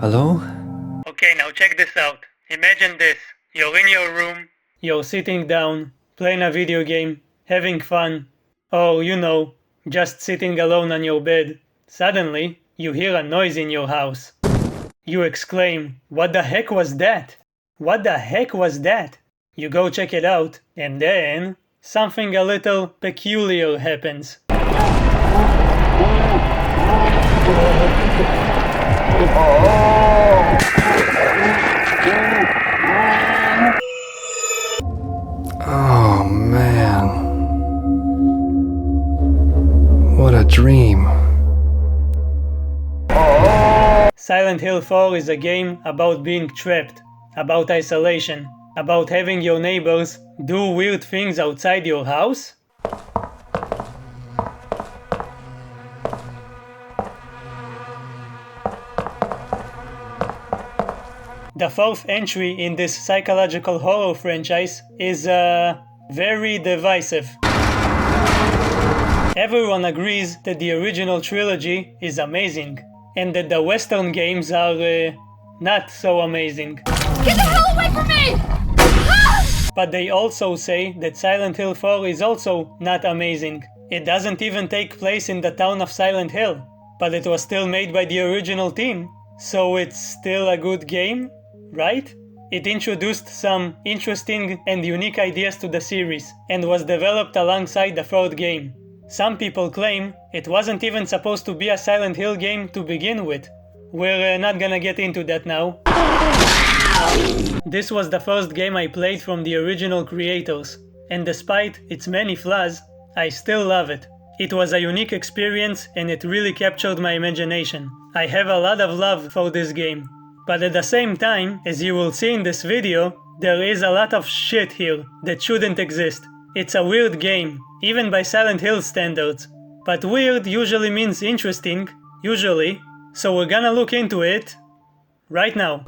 Hello? Okay, now check this out. Imagine this. You're in your room. You're sitting down, playing a video game, having fun. Or, just sitting alone on your bed. Suddenly, you hear a noise in your house. You exclaim, "What the heck was that? What the heck was that?" You go check it out, and then something a little peculiar happens. Oh man. What a dream. Silent Hill 4 is a game about being trapped, about isolation, about having your neighbors do weird things outside your house. The fourth entry in this psychological horror franchise is very divisive. Everyone agrees that the original trilogy is amazing, and that the Western games are not so amazing. Get the hell away from me! But they also say that Silent Hill 4 is also not amazing. It doesn't even take place in the town of Silent Hill, but it was still made by the original team, so it's still a good game, right? It introduced some interesting and unique ideas to the series, and was developed alongside the fourth game. Some people claim it wasn't even supposed to be a Silent Hill game to begin with. We're not gonna get into that now. This was the first game I played from the original creators, and despite its many flaws, I still love it. It was a unique experience and it really captured my imagination. I have a lot of love for this game. But at the same time, as you will see in this video, there is a lot of shit here that shouldn't exist. It's a weird game, even by Silent Hill standards. But weird usually means interesting, usually, so we're gonna look into it right now.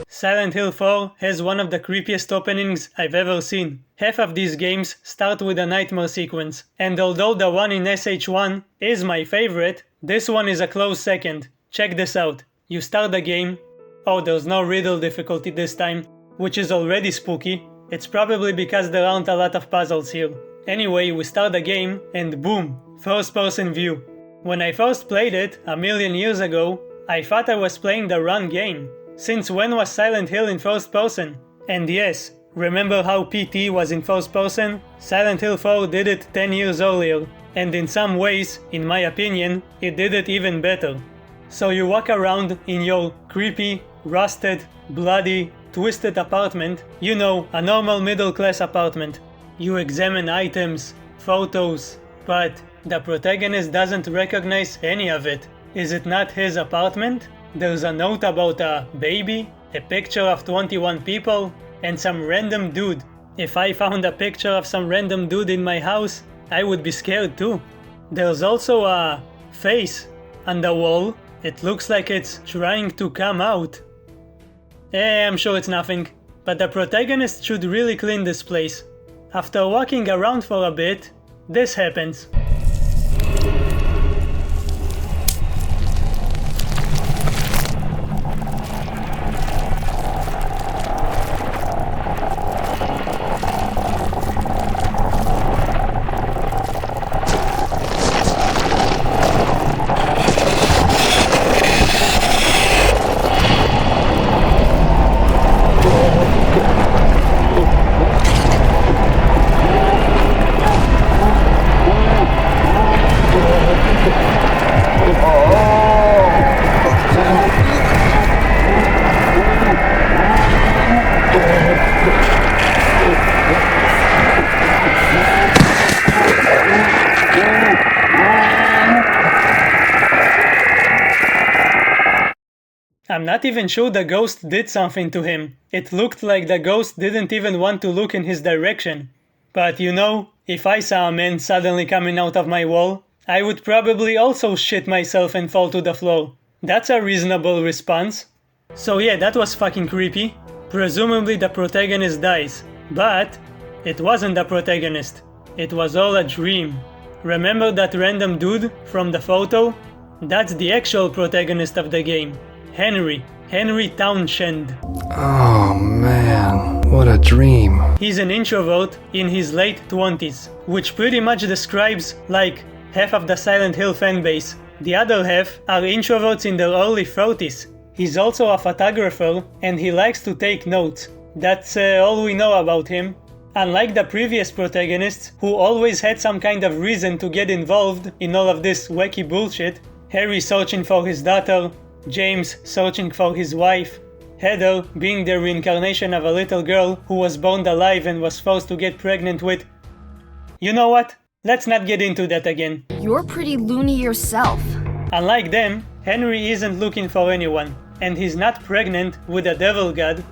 Silent Hill 4 has one of the creepiest openings I've ever seen. Half of these games start with a nightmare sequence, and although the one in SH1 is my favorite, this one is a close second. Check this out. You start the game. Oh, there's no riddle difficulty this time, which is already spooky. It's probably because there aren't a lot of puzzles here. Anyway, we start the game, and boom, first person view. When I first played it, a million years ago, I thought I was playing the wrong game. Since when was Silent Hill in first person? And yes, remember how PT was in first person? Silent Hill 4 did it 10 years earlier, and in some ways, in my opinion, it did it even better. So you walk around in your creepy, rusted, bloody, twisted apartment, a normal middle class apartment. You examine items, photos, but the protagonist doesn't recognize any of it. Is it not his apartment? There's a note about a baby, a picture of 21 people, and some random dude. If I found a picture of some random dude in my house, I would be scared too. There's also a face on the wall. It looks like it's trying to come out. I'm sure it's nothing, but the protagonist should really clean this place. After walking around for a bit, this happens. I'm not even sure the ghost did something to him. It looked like the ghost didn't even want to look in his direction. But you know, if I saw a man suddenly coming out of my wall, I would probably also shit myself and fall to the floor. That's a reasonable response. So yeah, that was fucking creepy. Presumably the protagonist dies. But it wasn't the protagonist. It was all a dream. Remember that random dude from the photo? That's the actual protagonist of the game. Henry Townshend. Oh man, what a dream. He's an introvert in his late 20s, which pretty much describes like half of the Silent Hill fanbase. The other half are introverts in their early 30s. He's also a photographer and he likes to take notes. That's all we know about him. Unlike the previous protagonists, who always had some kind of reason to get involved in all of this wacky bullshit, Harry searching for his daughter, James searching for his wife, Heather being the reincarnation of a little girl who was born alive and was forced to get pregnant with... You know what? Let's not get into that again. You're pretty loony yourself. Unlike them, Henry isn't looking for anyone, and he's not pregnant with a devil god.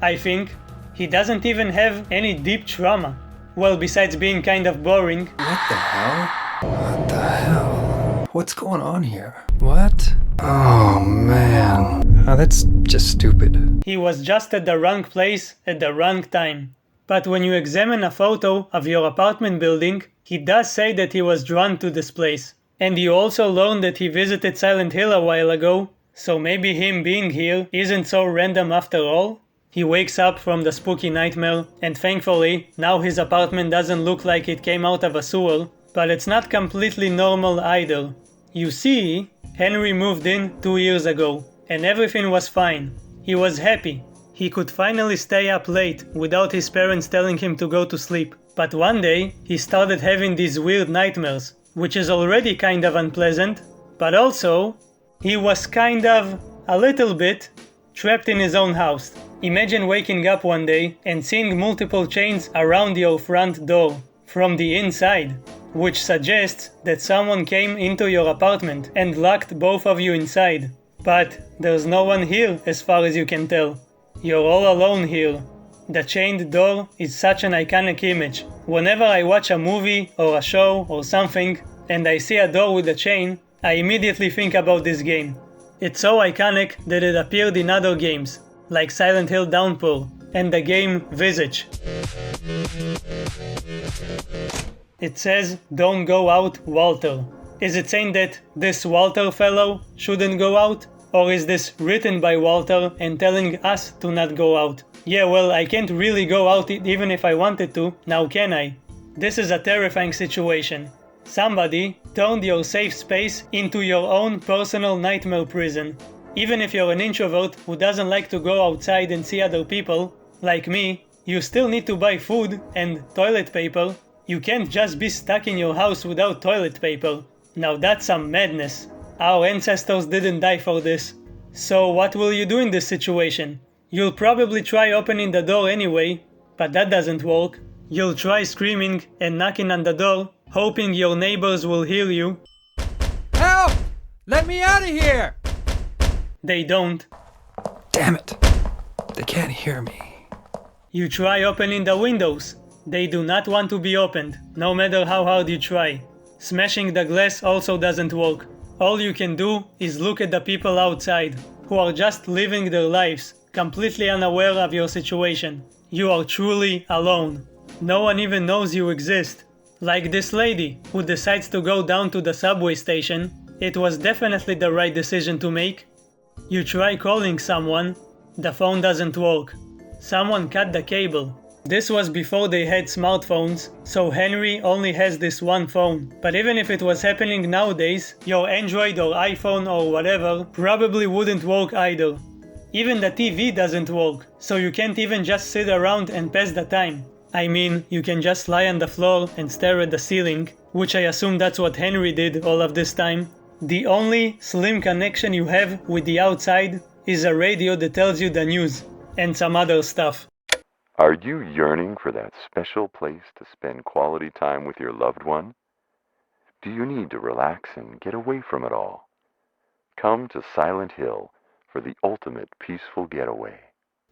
I think he doesn't even have any deep trauma. Well, besides being kind of boring. What the hell? What the hell? What's going on here? What? Oh man. Oh, that's just stupid. He was just at the wrong place at the wrong time. But when you examine a photo of your apartment building, he does say that he was drawn to this place. And you also learn that he visited Silent Hill a while ago, so maybe him being here isn't so random after all? He wakes up from the spooky nightmare, and thankfully, now his apartment doesn't look like it came out of a sewer, but it's not completely normal either. You see, Henry moved in 2 years ago, and everything was fine. He was happy. He could finally stay up late without his parents telling him to go to sleep. But one day, he started having these weird nightmares, which is already kind of unpleasant, but also, he was kind of, a little bit, trapped in his own house. Imagine waking up one day and seeing multiple chains around your front door, from the inside, which suggests that someone came into your apartment and locked both of you inside. But there's no one here as far as you can tell. You're all alone here. The chained door is such an iconic image. Whenever I watch a movie or a show or something and I see a door with a chain, I immediately think about this game. It's so iconic that it appeared in other games, like Silent Hill Downpour and the game Visage. It says, "Don't go out, Walter." Is it saying that this Walter fellow shouldn't go out? Or is this written by Walter and telling us to not go out? Yeah, well, I can't really go out even if I wanted to, now can I? This is a terrifying situation. Somebody turned your safe space into your own personal nightmare prison. Even if you're an introvert who doesn't like to go outside and see other people, like me, you still need to buy food and toilet paper. You can't just be stuck in your house without toilet paper. Now that's some madness. Our ancestors didn't die for this. So what will you do in this situation? You'll probably try opening the door anyway, but that doesn't work. You'll try screaming and knocking on the door, hoping your neighbors will hear you. Help! Let me out of here! They don't. Damn it. They can't hear me. You try opening the windows. They do not want to be opened, no matter how hard you try. Smashing the glass also doesn't work. All you can do is look at the people outside, who are just living their lives, completely unaware of your situation. You are truly alone. No one even knows you exist. Like this lady, who decides to go down to the subway station. It was definitely the right decision to make. You try calling someone, the phone doesn't work. Someone cut the cable. This was before they had smartphones, so Henry only has this one phone. But even if it was happening nowadays, your Android or iPhone or whatever probably wouldn't work either. Even the TV doesn't work, so you can't even just sit around and pass the time. I mean, you can just lie on the floor and stare at the ceiling, which I assume that's what Henry did all of this time. The only slim connection you have with the outside is a radio that tells you the news, and some other stuff. Are you yearning for that special place to spend quality time with your loved one? Do you need to relax and get away from it all? Come to Silent Hill for the ultimate peaceful getaway.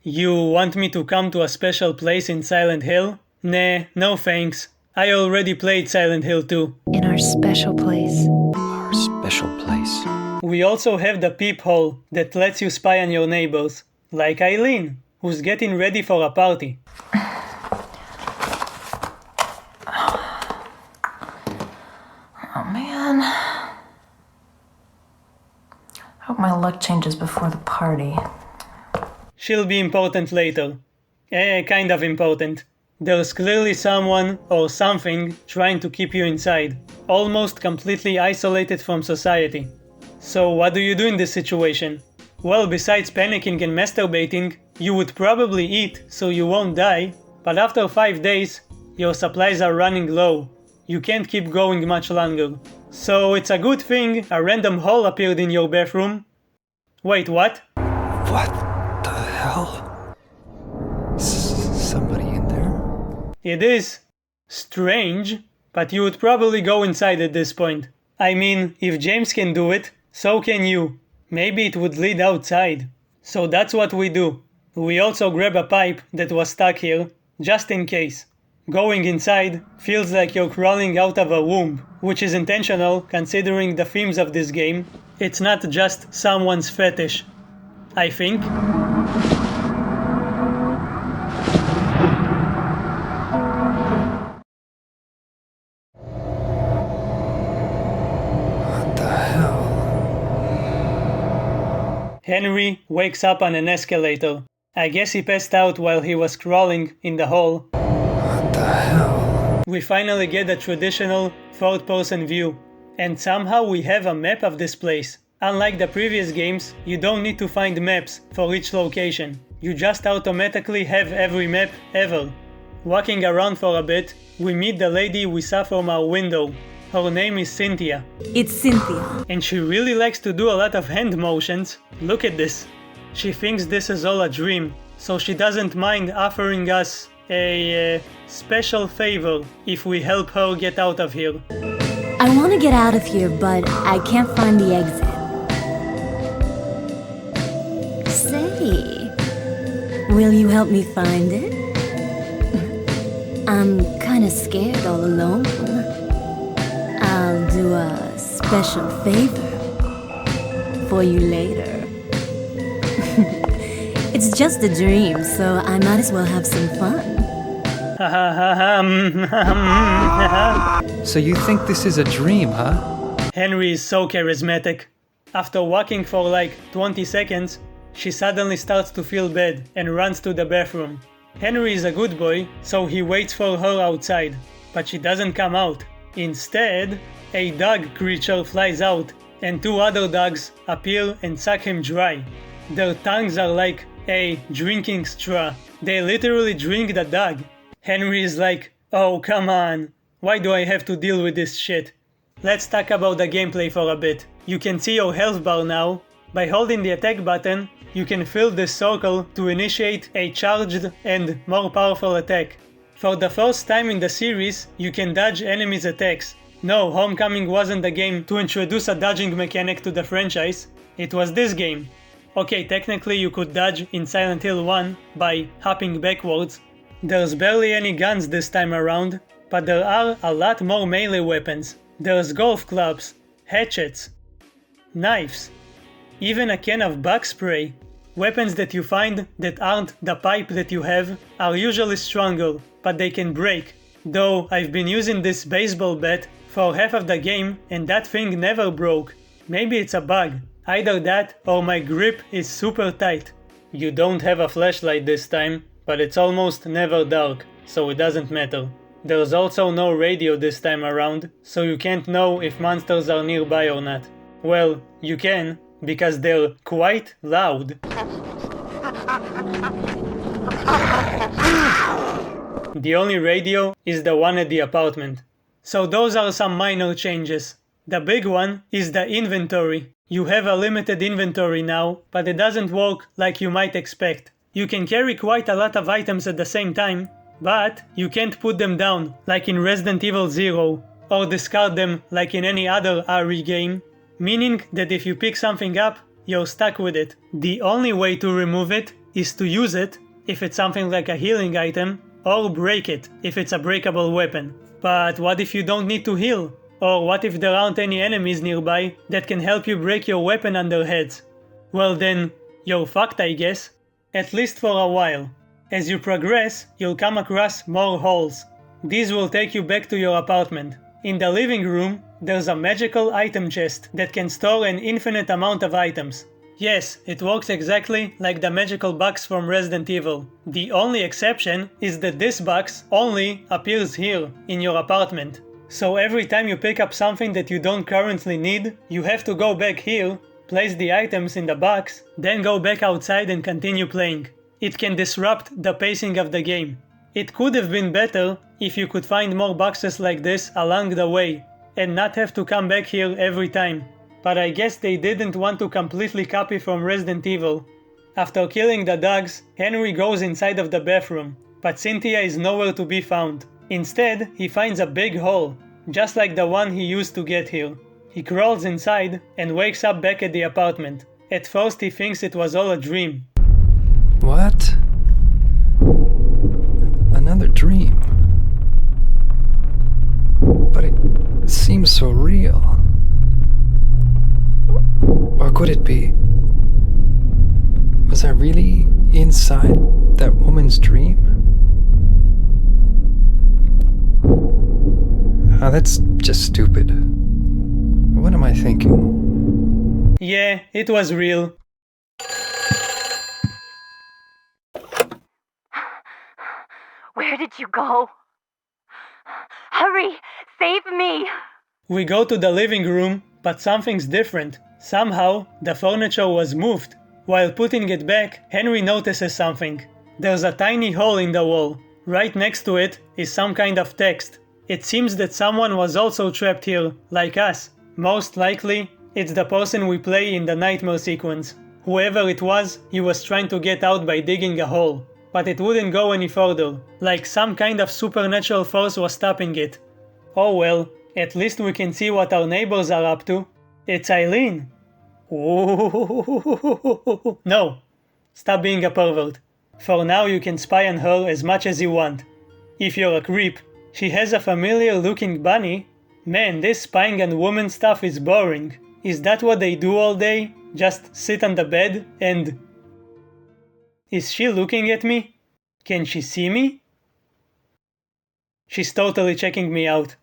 You want me to come to a special place in Silent Hill? Nah, no thanks. I already played Silent Hill 2. In our special place. Our special place. We also have the peephole that lets you spy on your neighbors. Like Eileen, who's getting ready for a party. Oh man. Hope my luck changes before the party. She'll be important later. Kind of important. There's clearly someone or something trying to keep you inside, almost completely isolated from society. So what do you do in this situation? Well, besides panicking and masturbating, you would probably eat so you won't die, but after 5 days, your supplies are running low. You can't keep going much longer. So it's a good thing a random hole appeared in your bathroom. Wait, what? What the hell? Somebody in there? It is strange, but you would probably go inside at this point. I mean, if James can do it, so can you. Maybe it would lead outside. So that's what we do. We also grab a pipe that was stuck here, just in case. Going inside feels like you're crawling out of a womb, which is intentional considering the themes of this game. It's not just someone's fetish, I think. What the hell? Henry wakes up on an escalator. I guess he passed out while he was crawling in the hole. What the hell? We finally get a traditional third-person view, and somehow we have a map of this place. Unlike the previous games, you don't need to find maps for each location. You just automatically have every map ever. Walking around for a bit, we meet the lady we saw from our window. Her name is Cynthia. It's Cynthia. And she really likes to do a lot of hand motions. Look at this. She thinks this is all a dream, so she doesn't mind offering us a special favor if we help her get out of here. I want to get out of here, but I can't find the exit. Say, will you help me find it? I'm kinda scared all alone. I'll do a special favor for you later. It's just a dream, so I might as well have some fun. So you think this is a dream, huh? Henry is so charismatic. After walking for like 20 seconds, she suddenly starts to feel bad and runs to the bathroom. Henry is a good boy, so he waits for her outside, but she doesn't come out. Instead, a dog creature flies out, and 2 other dogs appear and suck him dry. Their tongues are like a drinking straw. They literally drink the dog. Henry is like, oh come on, why do I have to deal with this shit? Let's talk about the gameplay for a bit. You can see your health bar now. By holding the attack button, you can fill this circle to initiate a charged and more powerful attack. For the first time in the series, you can dodge enemies' attacks. No, Homecoming wasn't the game to introduce a dodging mechanic to the franchise. It was this game. Okay, technically you could dodge in Silent Hill 1 by hopping backwards. There's barely any guns this time around, but there are a lot more melee weapons. There's golf clubs, hatchets, knives, even a can of bug spray. Weapons that you find that aren't the pipe that you have are usually stronger, but they can break. Though I've been using this baseball bat for half of the game and that thing never broke. Maybe it's a bug. Either that or my grip is super tight. You don't have a flashlight this time, but it's almost never dark, so it doesn't matter. There's also no radio this time around, so you can't know if monsters are nearby or not. Well, you can, because they're quite loud. The only radio is the one at the apartment. So those are some minor changes. The big one is the inventory. You have a limited inventory now, but it doesn't work like you might expect. You can carry quite a lot of items at the same time, but you can't put them down like in Resident Evil 0, or discard them like in any other RE game, meaning that if you pick something up, you're stuck with it. The only way to remove it is to use it, if it's something like a healing item, or break it, if it's a breakable weapon. But what if you don't need to heal? Or what if there aren't any enemies nearby that can help you break your weapon under heads? Well then, you're fucked I guess. At least for a while. As you progress, you'll come across more holes. These will take you back to your apartment. In the living room, there's a magical item chest that can store an infinite amount of items. Yes, it works exactly like the magical box from Resident Evil. The only exception is that this box only appears here, in your apartment. So every time you pick up something that you don't currently need, you have to go back here, place the items in the box, then go back outside and continue playing. It can disrupt the pacing of the game. It could have been better if you could find more boxes like this along the way, and not have to come back here every time. But I guess they didn't want to completely copy from Resident Evil. After killing the dogs, Henry goes inside of the bathroom, but Cynthia is nowhere to be found. Instead, he finds a big hole, just like the one he used to get here. He crawls inside and wakes up back at the apartment. At first he thinks it was all a dream. What? Another dream. But it seems so real. Or could it be? Was I really inside that woman's dream? Oh, that's just stupid. What am I thinking? Yeah, it was real. Where did you go? Hurry! Save me! We go to the living room, but something's different. Somehow, the furniture was moved. While putting it back, Henry notices something. There's a tiny hole in the wall. Right next to it is some kind of text. It seems that someone was also trapped here, like us. Most likely, it's the person we play in the nightmare sequence. Whoever it was, he was trying to get out by digging a hole. But it wouldn't go any further, like some kind of supernatural force was stopping it. Oh well, at least we can see what our neighbors are up to. It's Eileen. Ooh. No, stop being a pervert. For now you can spy on her as much as you want. If you're a creep, she has a familiar looking bunny. Man, this spying on women stuff is boring. Is that what they do all day? Just sit on the bed and... Is she looking at me? Can she see me? She's totally checking me out.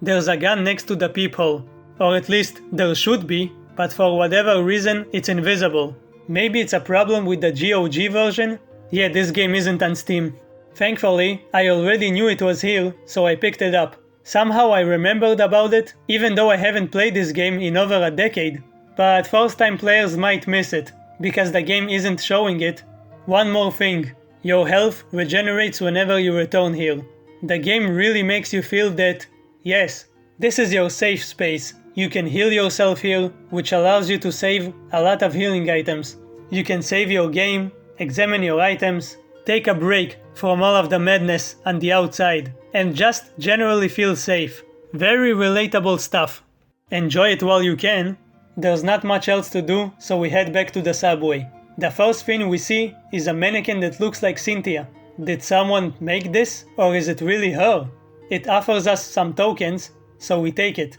There's a gun next to the peephole. Or at least there should be, but for whatever reason it's invisible. Maybe it's a problem with the GOG version? Yeah, this game isn't on Steam. Thankfully, I already knew it was here, so I picked it up. Somehow I remembered about it, even though I haven't played this game in over a decade. But first-time players might miss it, because the game isn't showing it. One more thing, your health regenerates whenever you return here. The game really makes you feel that, yes, this is your safe space. You can heal yourself here, which allows you to save a lot of healing items. You can save your game, examine your items, take a break from all of the madness on the outside, and just generally feel safe. Very relatable stuff. Enjoy it while you can. There's not much else to do, so we head back to the subway. The first thing we see is a mannequin that looks like Cynthia. Did someone make this, or is it really her? It offers us some tokens, so we take it.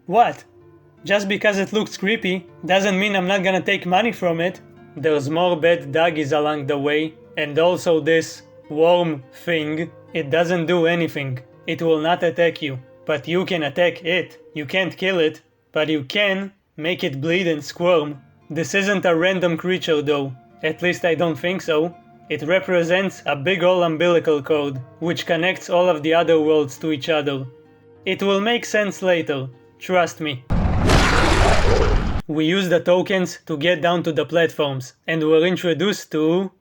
What? Just because it looks creepy doesn't mean I'm not gonna take money from it. There's more bad doggies along the way, and also this worm thing. It doesn't do anything. It will not attack you, but you can attack it. You can't kill it, but you can make it bleed and squirm. This isn't a random creature though, at least I don't think so. It represents a big ol' umbilical cord, which connects all of the other worlds to each other. It will make sense later, trust me. We use the tokens to get down to the platforms, and we're introduced to...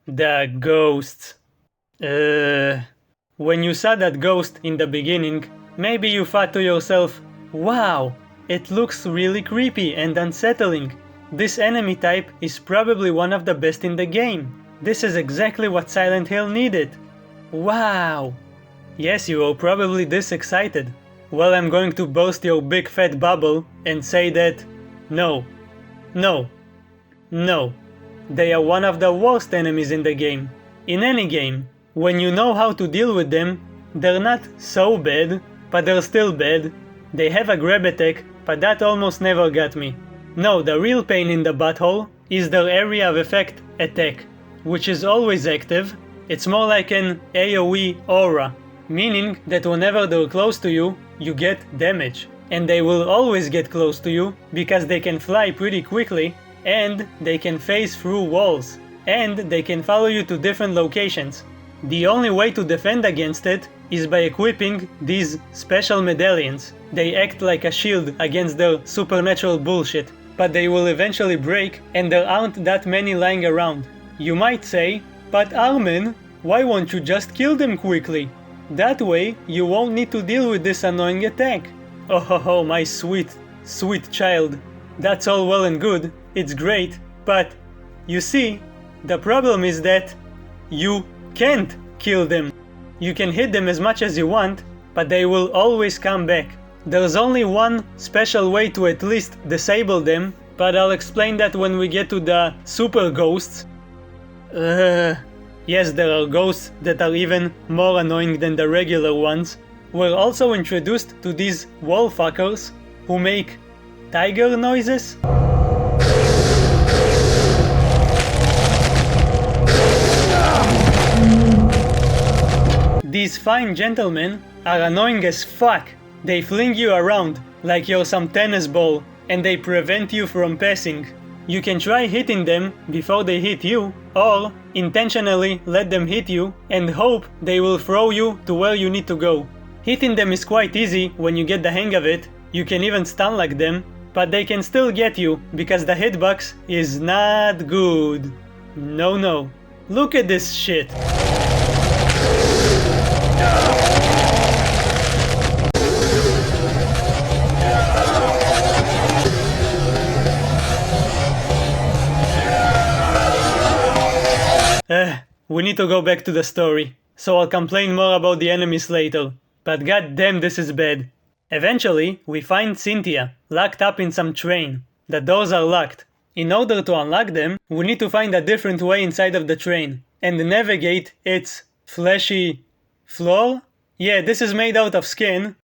the ghosts. When you saw that ghost in the beginning, maybe you thought to yourself, wow, it looks really creepy and unsettling. This enemy type is probably one of the best in the game. This is exactly what Silent Hill needed. Wow! Yes, you were probably this excited. Well, I'm going to burst your big fat bubble and say that no, no, no. They are one of the worst enemies in the game. In any game, when you know how to deal with them, they're not so bad, but they're still bad. They have a grab attack, but that almost never got me. No, the real pain in the butthole is their area of effect attack, which is always active. It's more like an AoE aura, meaning that whenever they're close to you, you get damage. And they will always get close to you because they can fly pretty quickly, and they can phase through walls, and they can follow you to different locations. The only way to defend against it is by equipping these special medallions. They act like a shield against their supernatural bullshit, but they will eventually break and there aren't that many lying around. You might say, but Armin, why won't you just kill them quickly? That way you won't need to deal with this annoying attack. Oh ho ho, my sweet, sweet child. That's all well and good, it's great, but you see, the problem is that you can't kill them. You can hit them as much as you want, but they will always come back. There's only one special way to at least disable them, but I'll explain that when we get to the super ghosts. Yes, there are ghosts that are even more annoying than the regular ones. We're also introduced to these wall fuckers who make tiger noises. These fine gentlemen are annoying as fuck. They fling you around like you're some tennis ball and they prevent you from passing. You can try hitting them before they hit you, or intentionally let them hit you and hope they will throw you to where you need to go. Hitting them is quite easy when you get the hang of it. You can even stun like them, but they can still get you because the hitbox is not good. No, no. Look at this shit. We need to go back to the story, so I'll complain more about the enemies later, but goddamn this is bad. Eventually, we find Cynthia, locked up in some train. The doors are locked. In order to unlock them, we need to find a different way inside of the train, and navigate its fleshy floor? Yeah, this is made out of skin.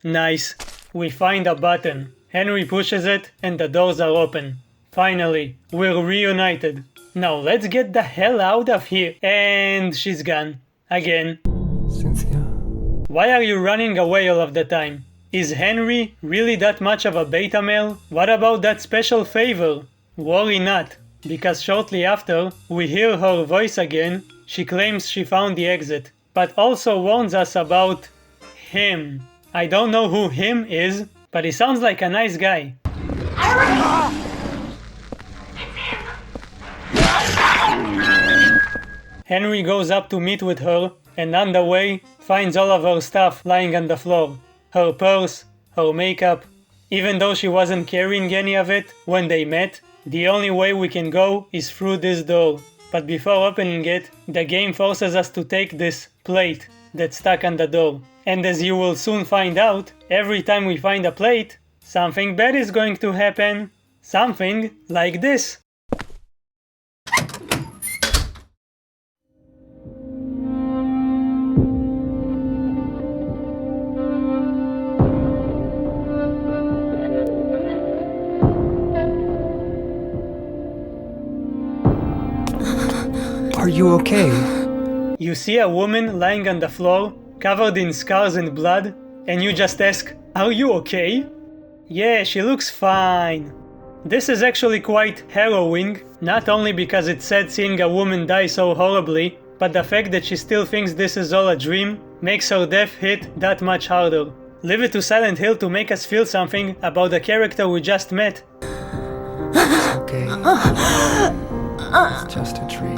Nice. We find a button. Henry pushes it, and the doors are open. Finally, we're reunited. Now let's get the hell out of here. And she's gone. Again. Cynthia? Why are you running away all of the time? Is Henry really that much of a beta male? What about that special favor? Worry not, because shortly after, we hear her voice again. She claims she found the exit, but also warns us about him. I don't know who him is, but he sounds like a nice guy. Henry goes up to meet with her, and on the way, finds all of her stuff lying on the floor. Her purse, her makeup. Even though she wasn't carrying any of it when they met, the only way we can go is through this door. But before opening it, the game forces us to take this plate that's stuck on the door. And as you will soon find out, every time we find a plate, something bad is going to happen. Something like this. Are you okay? You see a woman lying on the floor, covered in scars and blood, and you just ask, "Are you okay?" Yeah, she looks fine. This is actually quite harrowing, not only because it's sad seeing a woman die so horribly, but the fact that she still thinks this is all a dream makes her death hit that much harder. Leave it to Silent Hill to make us feel something about the character we just met. It's okay. It's just a dream.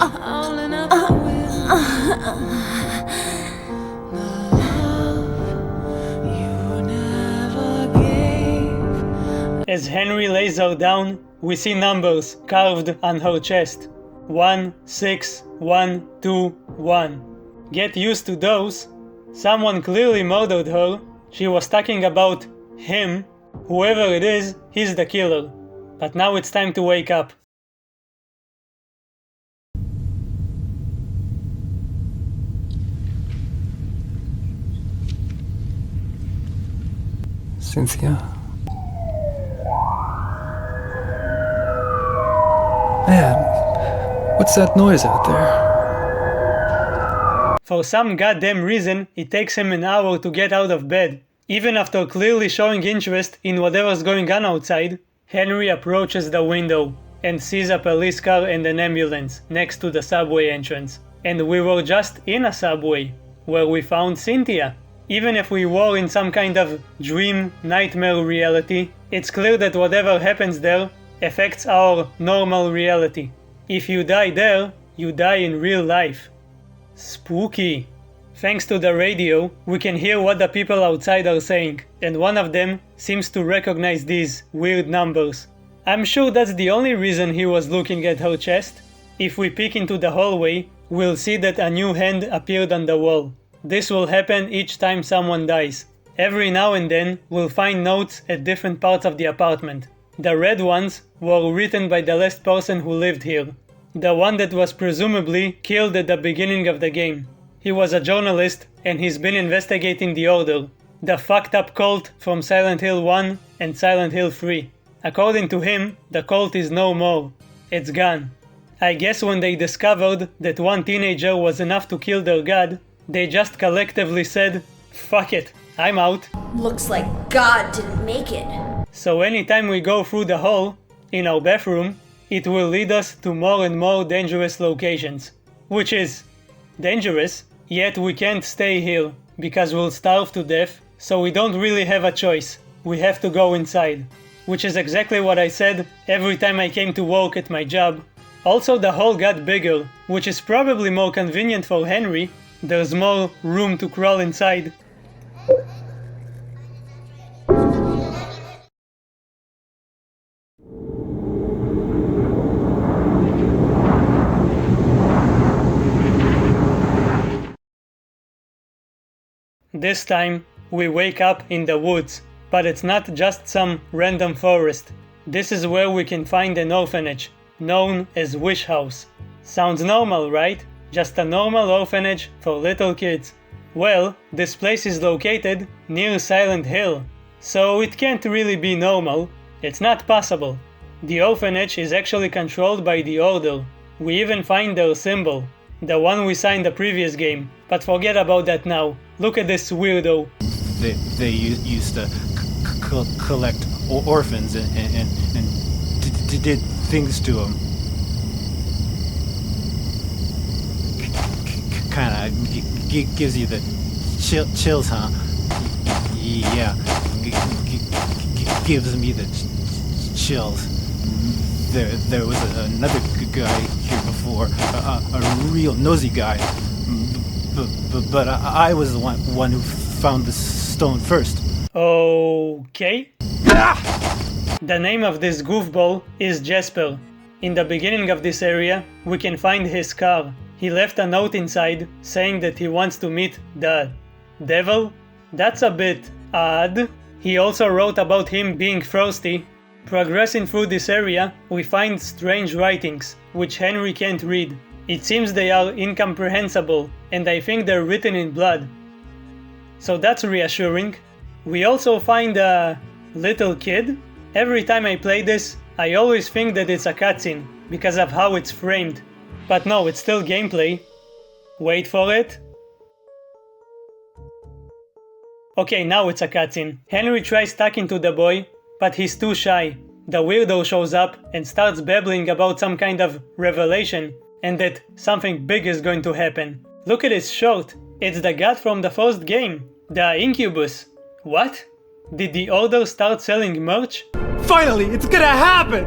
As Henry lays her down, we see numbers carved on her chest. 1, 6, 1, 2, 1. Get used to those. Someone clearly murdered her. She was talking about him. Whoever it is, he's the killer. But now it's time to wake up. Cynthia? Man, what's that noise out there? For some goddamn reason, it takes him an hour to get out of bed. Even after clearly showing interest in whatever's going on outside, Henry approaches the window and sees a police car and an ambulance next to the subway entrance. And we were just in a subway, where we found Cynthia. Even if we were in some kind of dream, nightmare reality, it's clear that whatever happens there affects our normal reality. If you die there, you die in real life. Spooky. Thanks to the radio, we can hear what the people outside are saying, and one of them seems to recognize these weird numbers. I'm sure that's the only reason he was looking at her chest. If we peek into the hallway, we'll see that a new hand appeared on the wall. This will happen each time someone dies. Every now and then, we'll find notes at different parts of the apartment. The red ones were written by the last person who lived here. The one that was presumably killed at the beginning of the game. He was a journalist and he's been investigating the Order, the fucked up cult from Silent Hill 1 and Silent Hill 3. According to him, the cult is no more. It's gone. I guess when they discovered that one teenager was enough to kill their god, they just collectively said, fuck it, I'm out. Looks like God didn't make it. So anytime we go through the hall, in our bathroom, it will lead us to more and more dangerous locations. Which is dangerous, yet we can't stay here, because we'll starve to death, so we don't really have a choice. We have to go inside. Which is exactly what I said every time I came to work at my job. Also the hall got bigger, which is probably more convenient for Henry. There's more room to crawl inside. This time, we wake up in the woods, but it's not just some random forest. This is where we can find an orphanage, known as Wish House. Sounds normal, right? Just a normal orphanage for little kids. Well, this place is located near Silent Hill, so it can't really be normal. It's not possible. The orphanage is actually controlled by the Order. We even find their symbol, the one we saw in the previous game, but forget about that now. Look at this weirdo. They used to collect orphans and did things to them. Kinda gives you the chills, huh? Yeah, gives me the chills. There was another guy here before, a real nosy guy, but I was the one who found the stone first. Okay. The name of this goofball is Jasper. In the beginning of this area, we can find his car. He left a note inside saying that he wants to meet the devil. That's a bit odd. He also wrote about him being thirsty. Progressing through this area, we find strange writings, which Henry can't read. It seems they are incomprehensible, and I think they're written in blood. So that's reassuring. We also find a little kid. Every time I play this, I always think that it's a cutscene, because of how it's framed. But no, it's still gameplay. Wait for it. Okay, now it's a cutscene. Henry tries talking to the boy, but he's too shy. The weirdo shows up and starts babbling about some kind of revelation, and that something big is going to happen. Look at his shirt. It's the god from the first game, the Incubus. What? Did the Order start selling merch? Finally, it's gonna happen!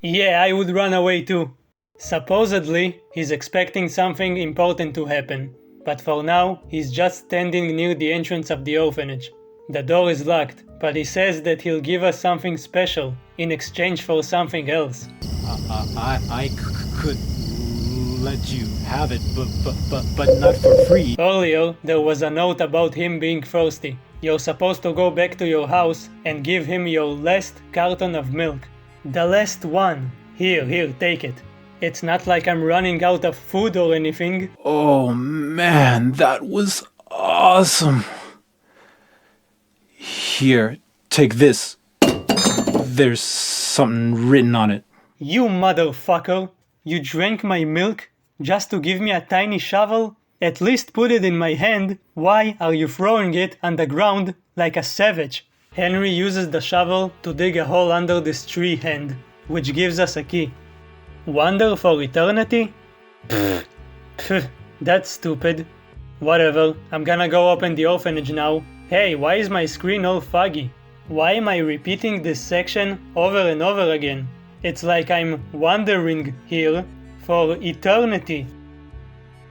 Yeah, I would run away too. Supposedly, he's expecting something important to happen, but for now, he's just standing near the entrance of the orphanage. The door is locked, but he says that he'll give us something special in exchange for something else. I could let you have it, but not for free. Earlier, there was a note about him being thirsty. You're supposed to go back to your house and give him your last carton of milk. The last one. Here, take it. It's not like I'm running out of food or anything. Oh man, that was awesome. Here, take this. There's something written on it. You motherfucker! You drank my milk just to give me a tiny shovel? At least put it in my hand. Why are you throwing it on the ground like a savage? Henry uses the shovel to dig a hole under this tree hand, which gives us a key. Wander for eternity? Pfft, that's stupid. Whatever, I'm gonna go open the orphanage now. Hey, why is my screen all foggy? Why am I repeating this section over and over again? It's like I'm wandering here for eternity.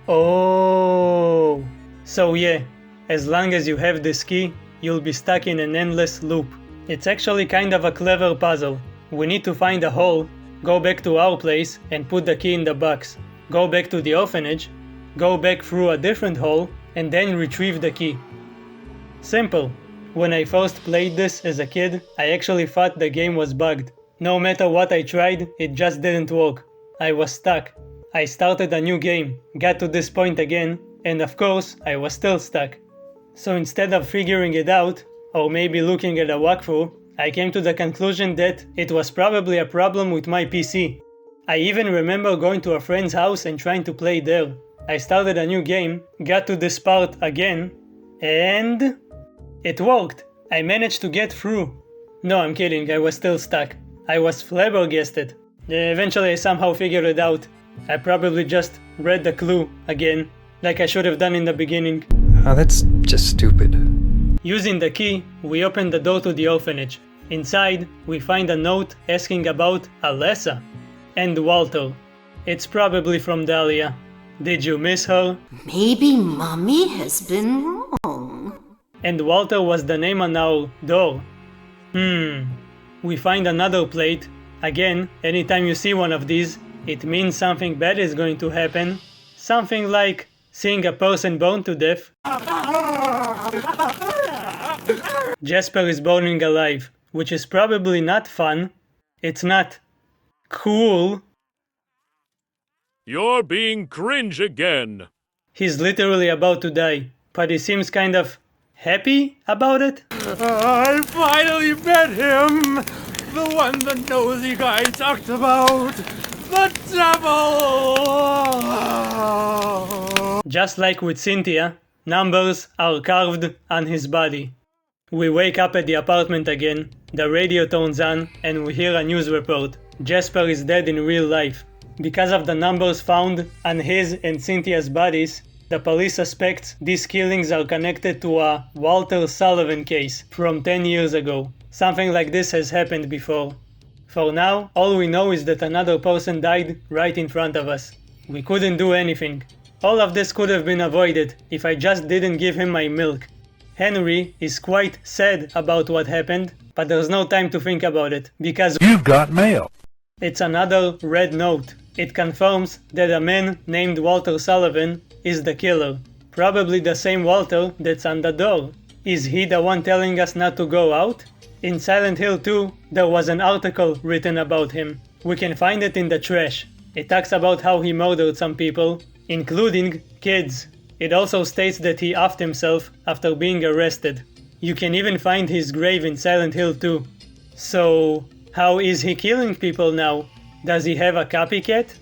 Oh, so yeah, as long as you have this key, you'll be stuck in an endless loop. It's actually kind of a clever puzzle. We need to find a hole, go back to our place and put the key in the box, go back to the orphanage, go back through a different hole, and then retrieve the key. Simple. When I first played this as a kid, I actually thought the game was bugged. No matter what I tried, it just didn't work. I was stuck. I started a new game, got to this point again, and of course, I was still stuck. So instead of figuring it out, or maybe looking at a walkthrough, I came to the conclusion that it was probably a problem with my PC. I even remember going to a friend's house and trying to play there. I started a new game, got to this part again, and it worked. I managed to get through. No, I'm kidding, I was still stuck. I was flabbergasted. Eventually I somehow figured it out. I probably just read the clue again, like I should have done in the beginning. Oh, that's just stupid. Using the key, we open the door to the orphanage. Inside, we find a note asking about Alessa and Walter. It's probably from Dahlia. Did you miss her? Maybe Mommy has been wrong. And Walter was the name on our door. We find another plate. Again, anytime you see one of these, it means something bad is going to happen. Something like seeing a person burned to death. Jasper is burning alive, which is probably not fun. It's not cool. You're being cringe again. He's literally about to die, but he seems kind of happy about it. I finally met him! The one the nosy guy talked about! The devil! Just like with Cynthia, numbers are carved on his body. We wake up at the apartment again, the radio turns on, and we hear a news report. Jasper is dead in real life. Because of the numbers found on his and Cynthia's bodies, the police suspects these killings are connected to a Walter Sullivan case from 10 years ago. Something like this has happened before. For now, all we know is that another person died right in front of us. We couldn't do anything. All of this could have been avoided if I just didn't give him my milk. Henry is quite sad about what happened, but there's no time to think about it, because you've got mail. It's another red note. It confirms that a man named Walter Sullivan is the killer. Probably the same Walter that's on the door. Is he the one telling us not to go out? In Silent Hill 2, there was an article written about him. We can find it in the trash. It talks about how he murdered some people, including kids. It also states that he offed himself after being arrested. You can even find his grave in Silent Hill 2. So, how is he killing people now? Does he have a copycat?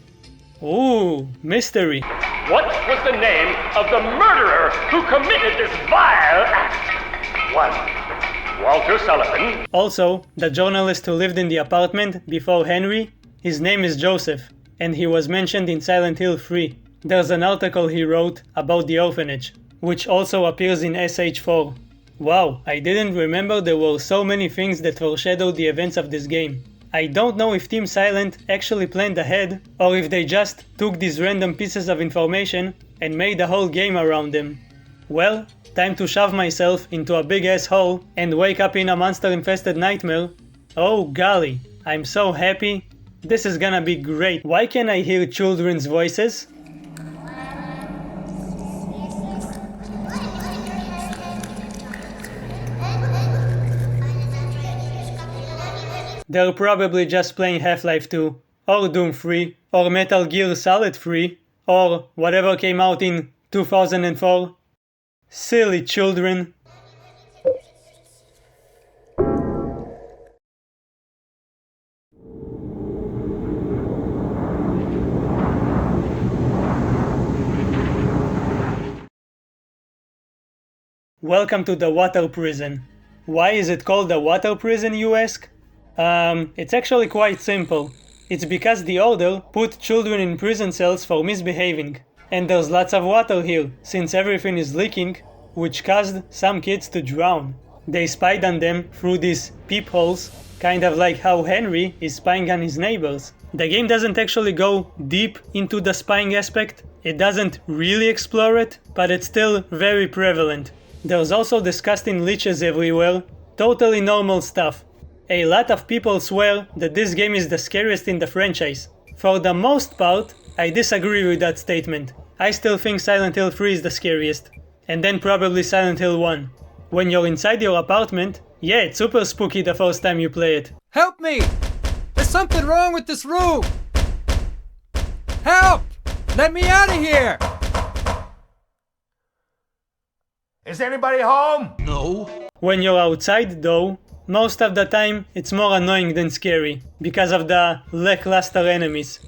Ooh, mystery. What was the name of the murderer who committed this vile act? 1. Walter Sullivan. Also, the journalist who lived in the apartment before Henry, his name is Joseph, and he was mentioned in Silent Hill 3. There's an article he wrote about the orphanage, which also appears in SH4. Wow, I didn't remember there were so many things that foreshadowed the events of this game. I don't know if Team Silent actually planned ahead, or if they just took these random pieces of information and made a whole game around them. Well, time to shove myself into a big ass hole and wake up in a monster infested nightmare. Oh golly, I'm so happy. This is gonna be great. Why can't I hear children's voices? They're probably just playing Half-Life 2, or Doom 3, or Metal Gear Solid 3, or whatever came out in 2004. Silly children. Welcome to the water prison. Why is it called the water prison, you ask? It's actually quite simple. It's because the Order put children in prison cells for misbehaving. And there's lots of water here, since everything is leaking, which caused some kids to drown. They spied on them through these peepholes, kind of like how Henry is spying on his neighbors. The game doesn't actually go deep into the spying aspect, it doesn't really explore it, but it's still very prevalent. There's also disgusting leeches everywhere, totally normal stuff. A lot of people swear that this game is the scariest in the franchise. For the most part, I disagree with that statement. I still think Silent Hill 3 is the scariest. And then probably Silent Hill 1. When you're inside your apartment, yeah, it's super spooky the first time you play it. Help me! There's something wrong with this room! Help! Let me out of here! Is anybody home? No. When you're outside though, most of the time it's more annoying than scary, because of the lackluster enemies.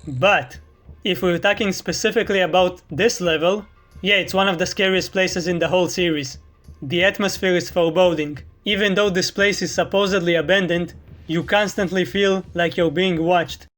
But, if we're talking specifically about this level, yeah, it's one of the scariest places in the whole series. The atmosphere is foreboding. Even though this place is supposedly abandoned, you constantly feel like you're being watched.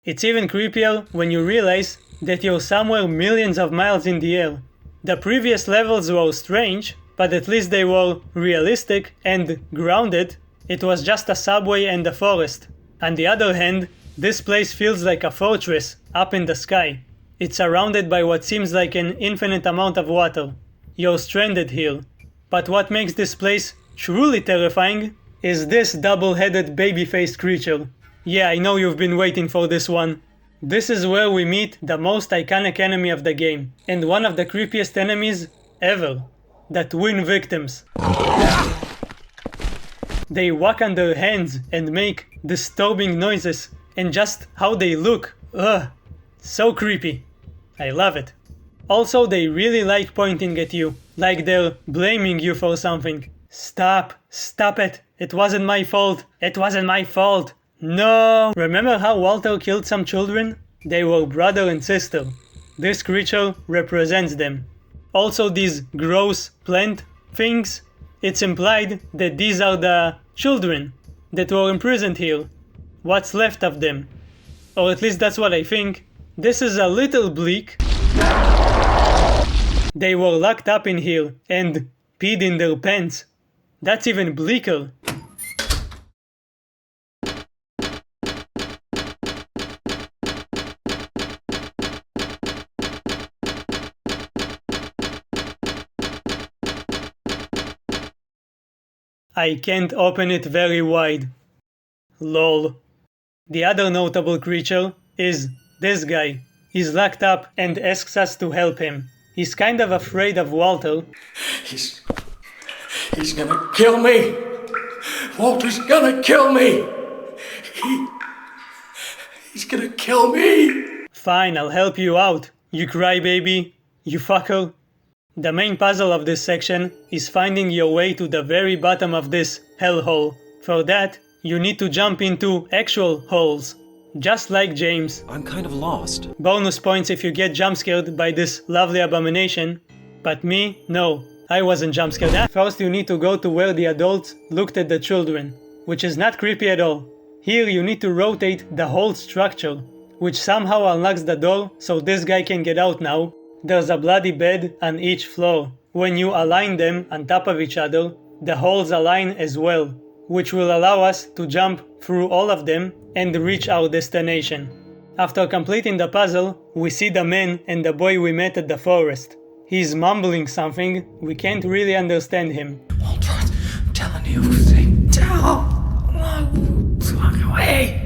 It's even creepier when you realize that you're somewhere millions of miles in the air. The previous levels were strange, but at least they were realistic and grounded. It was just a subway and a forest. On the other hand, this place feels like a fortress up in the sky. It's surrounded by what seems like an infinite amount of water. You're stranded here. But what makes this place truly terrifying is this double-headed baby-faced creature. Yeah, I know you've been waiting for this one. This is where we meet the most iconic enemy of the game, and one of the creepiest enemies ever. The twin victims. They walk on their hands and make disturbing noises, and just how they look, ugh, so creepy. I love it. Also, they really like pointing at you, like they're blaming you for something. Stop it, it wasn't my fault, it wasn't my fault. No! Remember how Walter killed some children? They were brother and sister. This creature represents them. Also these gross plant things, it's implied that these are the children that were imprisoned here. What's left of them. Or at least that's what I think. This is a little bleak. They were locked up in here and peed in their pants. That's even bleaker. I can't open it very wide. Lol. The other notable creature is this guy. He's locked up and asks us to help him. He's kind of afraid of Walter. He's gonna kill me! Walter's gonna kill me! He's gonna kill me! Fine, I'll help you out, you crybaby, you fucker. The main puzzle of this section is finding your way to the very bottom of this hellhole. For that, you need to jump into actual holes. Just like James. I'm kind of lost. Bonus points if you get jump-scared by this lovely abomination. But me, no. I wasn't jump-scared. First you need to go to where the adults looked at the children, which is not creepy at all. Here you need to rotate the whole structure, which somehow unlocks the door so this guy can get out now. There's a bloody bed on each floor. When you align them on top of each other, the holes align as well. which will allow us to jump through all of them and reach our destination. After completing the puzzle, we see the man and the boy we met at the forest. He's mumbling something, we can't really understand him. Walter, I'm telling you, tell. Walk away.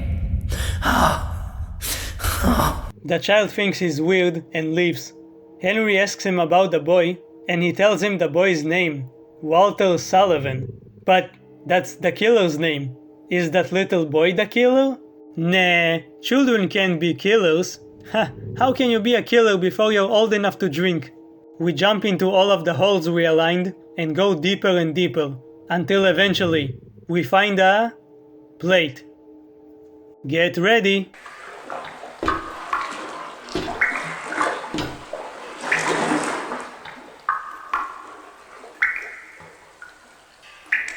The child thinks he's weird and leaves. Henry asks him about the boy, and he tells him the boy's name, Walter Sullivan. But that's the killer's name. Is that little boy the killer? Nah, children can't be killers. How can you be a killer before you're old enough to drink? We jump into all of the holes we aligned and go deeper and deeper, until eventually we find a plate. Get ready!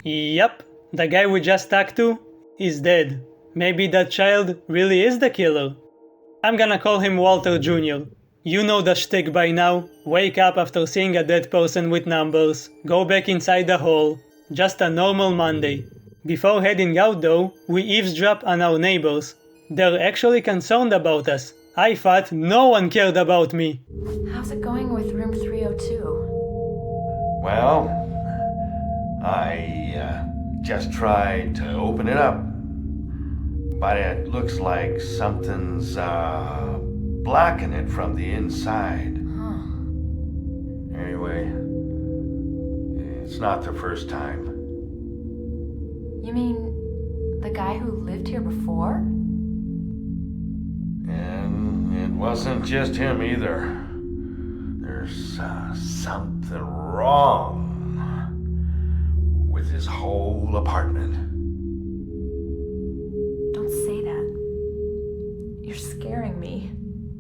Yup, the guy we just talked to is dead. Maybe that child really is the killer. I'm gonna call him Walter Jr. You know the shtick by now. Wake up after seeing a dead person with numbers, go back inside the hole. Just a normal Monday. Before heading out though, we eavesdrop on our neighbors. They're actually concerned about us. I thought no one cared about me. How's it going with room 302? Well, I just tried to open it up, but it looks like something's blocking it from the inside. Anyway, it's not the first time. You mean the guy who lived here before? And it wasn't just him either. There's something wrong with his whole apartment. Don't say that. You're scaring me.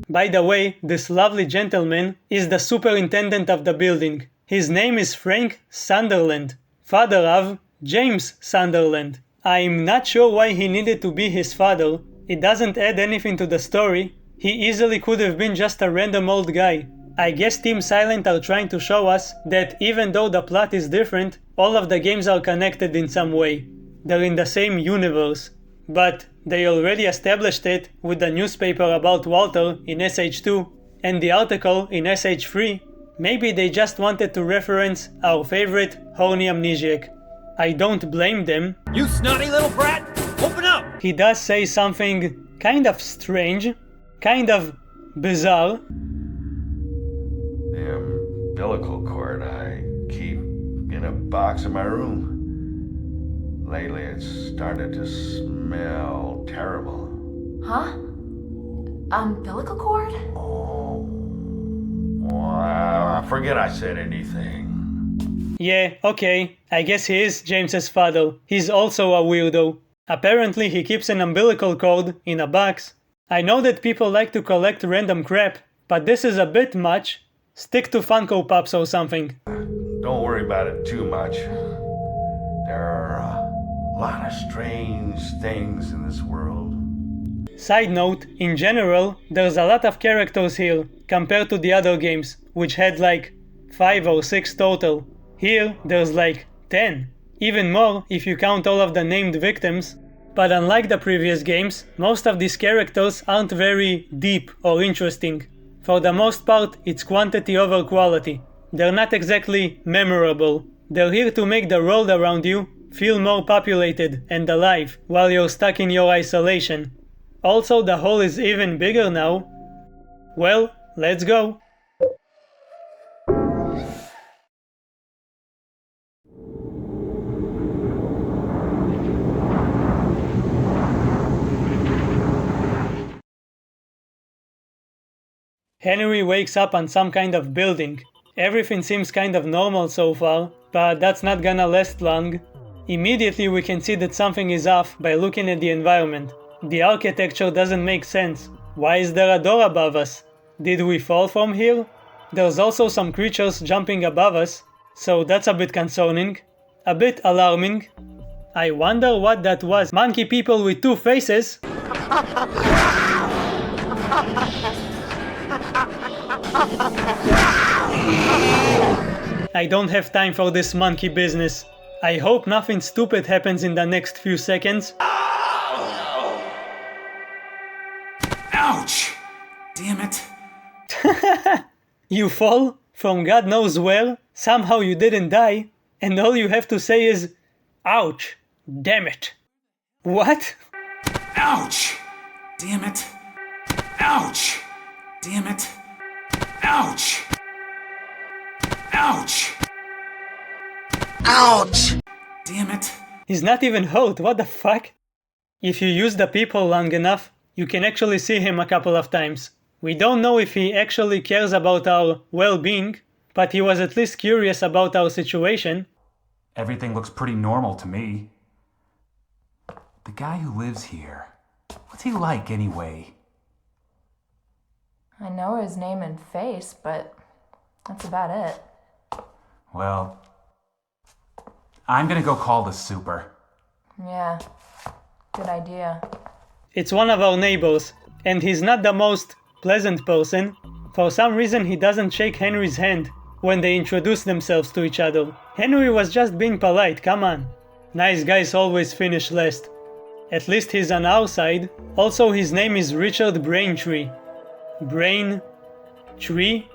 By the way, this lovely gentleman is the superintendent of the building. His name is Frank Sunderland, father of James Sunderland. I'm not sure why he needed to be his father. It doesn't add anything to the story. He easily could have been just a random old guy. I guess Team Silent are trying to show us that even though the plot is different, all of the games are connected in some way. They're in the same universe. But they already established it with the newspaper about Walter in SH2 and the article in SH3. Maybe they just wanted to reference our favorite horny amnesiac. I don't blame them. You snotty little brat! Open up! He does say something kind of strange, kind of bizarre. The umbilical cord I keep in a box in my room. Lately it's started to smell terrible. Huh? Umbilical cord? Well, I forget I said anything. Yeah, okay, I guess he is James's father. He's also a weirdo. Apparently he keeps an umbilical cord in a box. I know that people like to collect random crap, but this is a bit much. Stick to Funko Pops or something. Don't worry about it too much. There are a lot of strange things in this world. Side note, in general, there's a lot of characters here compared to the other games, which had like 5 or 6 total. Here, there's like 10. Even more if you count all of the named victims. But unlike the previous games, most of these characters aren't very deep or interesting. For the most part, it's quantity over quality. They're not exactly memorable. They're here to make the world around you feel more populated and alive while you're stuck in your isolation. Also, the hole is even bigger now. Well, let's go. Henry wakes up on some kind of building. Everything seems kind of normal so far, but that's not gonna last long. Immediately we can see that something is off by looking at the environment. The architecture doesn't make sense. Why is there a door above us? Did we fall from here? There's also some creatures jumping above us, so that's a bit concerning. A bit alarming. I wonder what that was. Monkey people with 2 faces? I don't have time for this monkey business. I hope nothing stupid happens in the next few seconds. Ouch! Damn it. You fall from God knows where, somehow you didn't die, and all you have to say is, ouch, damn it. What? Ouch! Damn it. Ouch! Damn it. Ouch! Ouch! Ouch! Damn it. He's not even hurt, what the fuck? If you use the peephole long enough, you can actually see him a couple of times. We don't know if he actually cares about our well-being, but he was at least curious about our situation. Everything looks pretty normal to me. The guy who lives here, what's he like anyway? I know his name and face, but that's about it. Well, I'm gonna go call the super. Yeah, good idea. It's one of our neighbors, and he's not the most pleasant person. For some reason he doesn't shake Henry's hand when they introduce themselves to each other. Henry was just being polite, come on. Nice guys always finish last. At least he's on our side. Also his name is Richard Braintree. Braintree?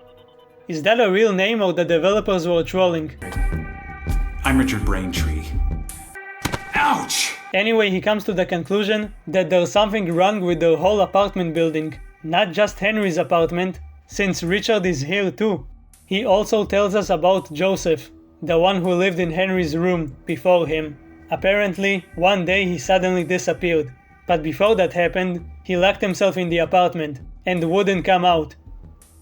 Is that a real name or the developers were trolling? I'm Richard Braintree. Ouch! Anyway, he comes to the conclusion that there's something wrong with the whole apartment building. Not just Henry's apartment, since Richard is here too. He also tells us about Joseph, the one who lived in Henry's room before him. Apparently, one day he suddenly disappeared, but before that happened, he locked himself in the apartment and wouldn't come out.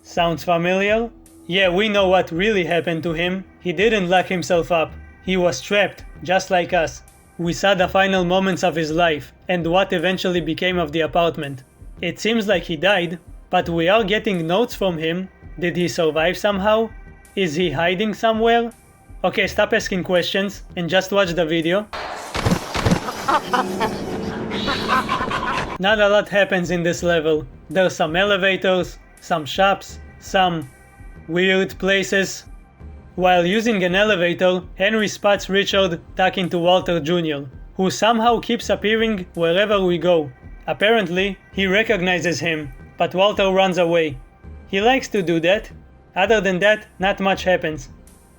Sounds familiar? Yeah, we know what really happened to him. He didn't lock himself up. He was trapped, just like us. We saw the final moments of his life and what eventually became of the apartment. It seems like he died, but we are getting notes from him. Did he survive somehow? Is he hiding somewhere? Okay, stop asking questions and just watch the video. Not a lot happens in this level. There's some elevators, some shops, some weird places. While using an elevator, Henry spots Richard talking to Walter Jr., who somehow keeps appearing wherever we go. Apparently, he recognizes him, but Walter runs away. He likes to do that. Other than that, not much happens.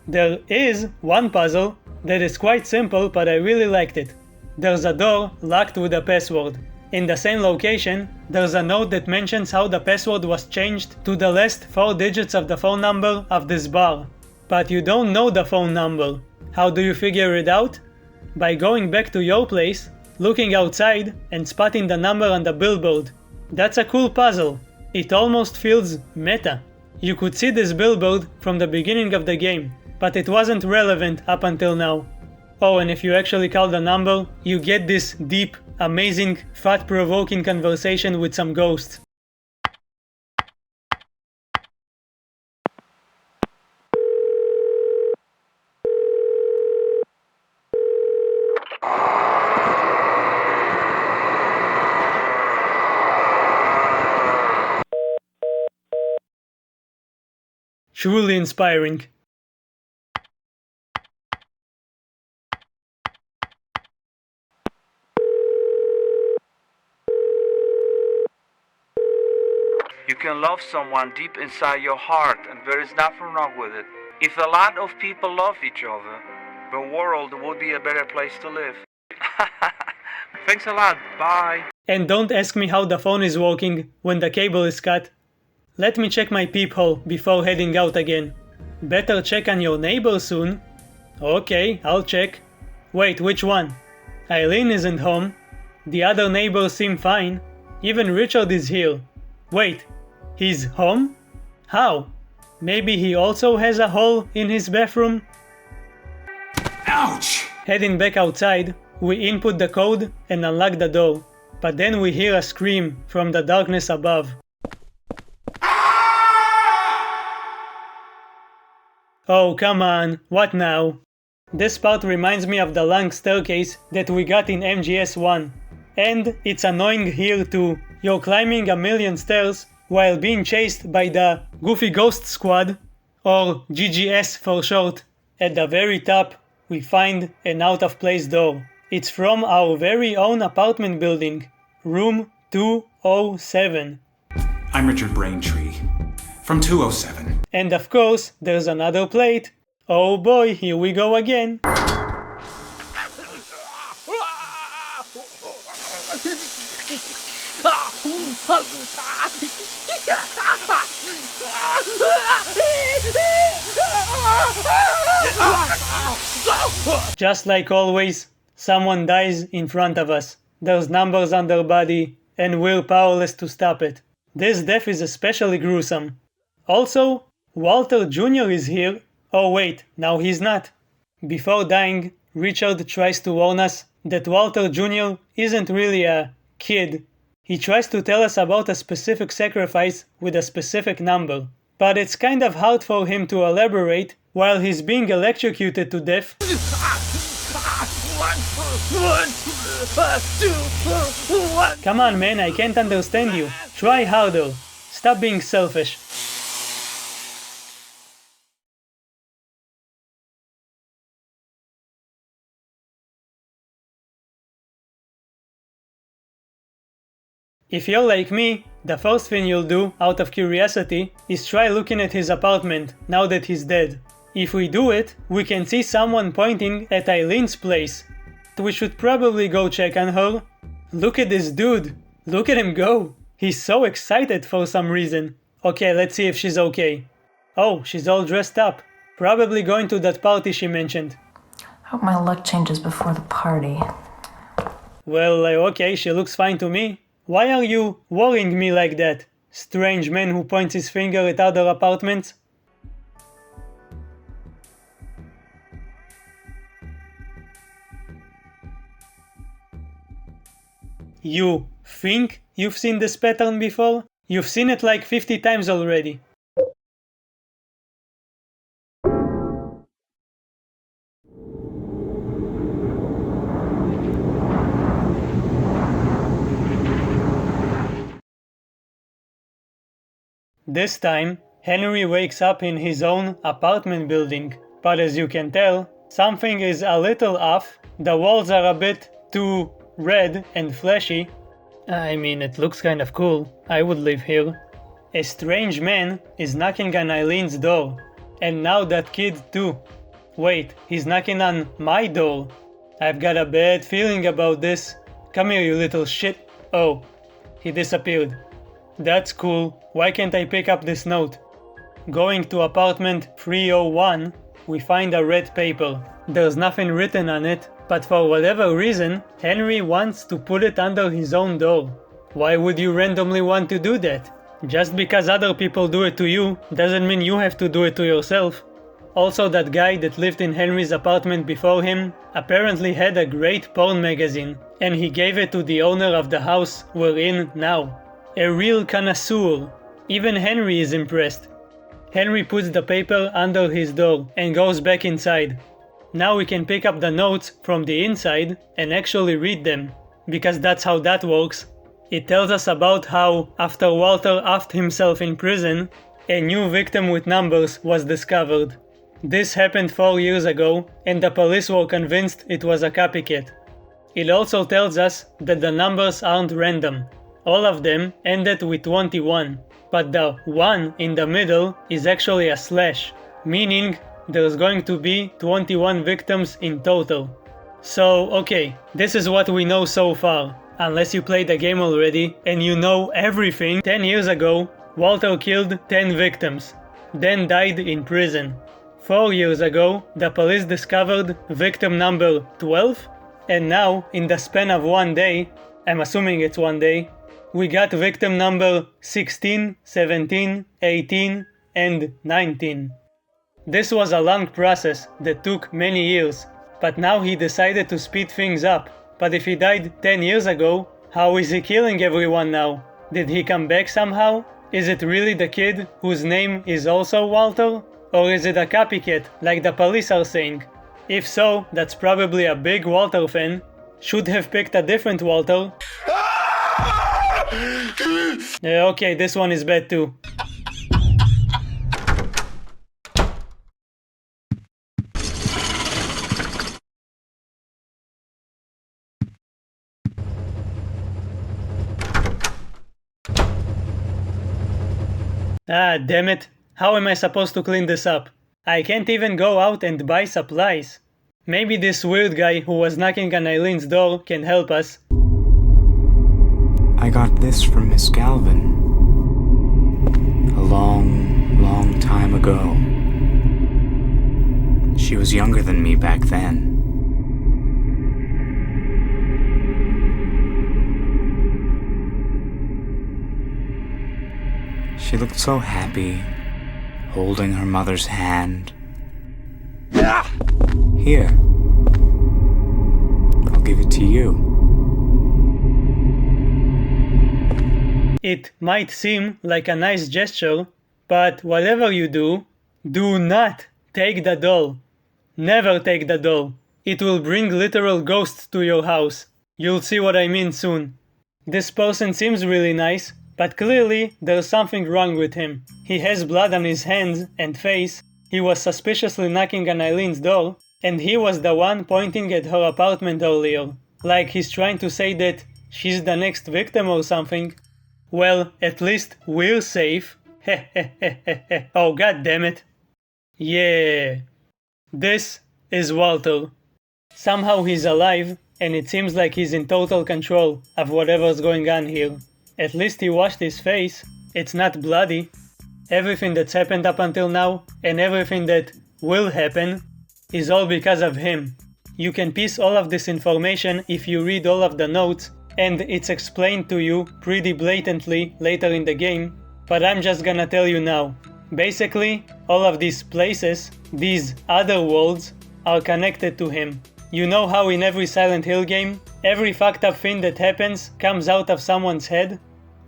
There is one puzzle that is quite simple, but I really liked it. There's a door locked with a password. In the same location, there's a note that mentions how the password was changed to the last 4 digits of the phone number of this bar. But you don't know the phone number. How do you figure it out? By going back to your place, looking outside, and spotting the number on the billboard. That's a cool puzzle. It almost feels meta. You could see this billboard from the beginning of the game, but it wasn't relevant up until now. Oh, and if you actually call the number, you get this deep, amazing, thought-provoking conversation with some ghosts. Truly inspiring. You can love someone deep inside your heart, and there is nothing wrong with it. If a lot of people love each other, the world would be a better place to live. Thanks a lot, bye. And don't ask me how the phone is working when the cable is cut. Let me check my peephole before heading out again. Better check on your neighbor soon. Okay, I'll check. Wait, which one? Eileen isn't home. The other neighbors seem fine. Even Richard is here. Wait, he's home? How? Maybe he also has a hole in his bathroom? Ouch! Heading back outside, we input the code and unlock the door. But then we hear a scream from the darkness above. Oh, come on, what now? This part reminds me of the long staircase that we got in MGS1. And it's annoying here too. You're climbing a million stairs while being chased by the Goofy Ghost Squad, or GGS for short. At the very top, we find an out-of-place door. It's from our very own apartment building, room 207. I'm Richard Braintree, from 207. And of course, there's another plate. Oh boy, here we go again. Just like always, someone dies in front of us. There's numbers on their body, and we're powerless to stop it. This death is especially gruesome. Also, Walter Jr. is here. Oh wait, now he's not. Before dying, Richard tries to warn us that Walter Jr. isn't really a kid. He tries to tell us about a specific sacrifice with a specific number, but it's kind of hard for him to elaborate while he's being electrocuted to death. Come on man, I can't understand you. Try harder. Stop being selfish. If you're like me, the first thing you'll do, out of curiosity, is try looking at his apartment now that he's dead. If we do it, we can see someone pointing at Eileen's place. We should probably go check on her. Look at this dude. Look at him go. He's so excited for some reason. Okay, let's see if she's okay. Oh, she's all dressed up. Probably going to that party she mentioned. Hope my luck changes before the party. Well, okay, she looks fine to me. Why are you worrying me like that? Strange man who points his finger at other apartments? You think you've seen this pattern before? You've seen it like 50 times already. This time, Henry wakes up in his own apartment building, but as you can tell, something is a little off. The walls are a bit too red and fleshy. I mean, it looks kind of cool. I would live here. A strange man is knocking on Eileen's door, and now that kid too. Wait, he's knocking on my door. I've got a bad feeling about this. Come here, you little shit. Oh, he disappeared. That's cool. Why can't I pick up this note? Going to apartment 301, we find a red paper. There's nothing written on it, but for whatever reason, Henry wants to put it under his own door. Why would you randomly want to do that? Just because other people do it to you, doesn't mean you have to do it to yourself. Also, that guy that lived in Henry's apartment before him apparently had a great porn magazine, and he gave it to the owner of the house we're in now. A real connoisseur. Even Henry is impressed. Henry puts the paper under his door and goes back inside. Now we can pick up the notes from the inside and actually read them, because that's how that works. It tells us about how, after Walter offed himself in prison, a new victim with numbers was discovered. This happened 4 years ago, and the police were convinced it was a copycat. It also tells us that the numbers aren't random. All of them ended with 21, but the 1 in the middle is actually a slash, meaning there's going to be 21 victims in total. So, okay, this is what we know so far. Unless you played the game already and you know everything, 10 years ago, Walter killed 10 victims, then died in prison. 4 years ago, the police discovered victim number 12, and now, in the span of 1 day, I'm assuming it's 1 day, we got victim number 16, 17, 18, and 19. This was a long process that took many years, but now he decided to speed things up. But if he died 10 years ago, how is he killing everyone now? Did he come back somehow? Is it really the kid whose name is also Walter? Or is it a copycat, like the police are saying? If so, that's probably a big Walter fan. Should have picked a different Walter. Okay, this one is bad too. Ah, damn it. How am I supposed to clean this up? I can't even go out and buy supplies. Maybe this weird guy who was knocking on Eileen's door can help us. I got this from Miss Galvin. A long time ago. She was younger than me back then. She looked so happy, holding her mother's hand. Here. I'll give it to you. It might seem like a nice gesture, but whatever you do, do not take the doll. Never take the doll. It will bring literal ghosts to your house. You'll see what I mean soon. This person seems really nice, but clearly there's something wrong with him. He has blood on his hands and face, he was suspiciously knocking on Eileen's door, and he was the one pointing at her apartment earlier. Like he's trying to say that she's the next victim or something. Well, at least we're safe. Oh, god damn it. Yeah. This is Walter. Somehow he's alive, and it seems like he's in total control of whatever's going on here. At least he washed his face. It's not bloody. Everything that's happened up until now, and everything that will happen, is all because of him. You can piece all of this information if you read all of the notes, and it's explained to you pretty blatantly later in the game, but I'm just gonna tell you now. Basically, all of these places, these other worlds, are connected to him. You know how in every Silent Hill game, every fucked up thing that happens comes out of someone's head?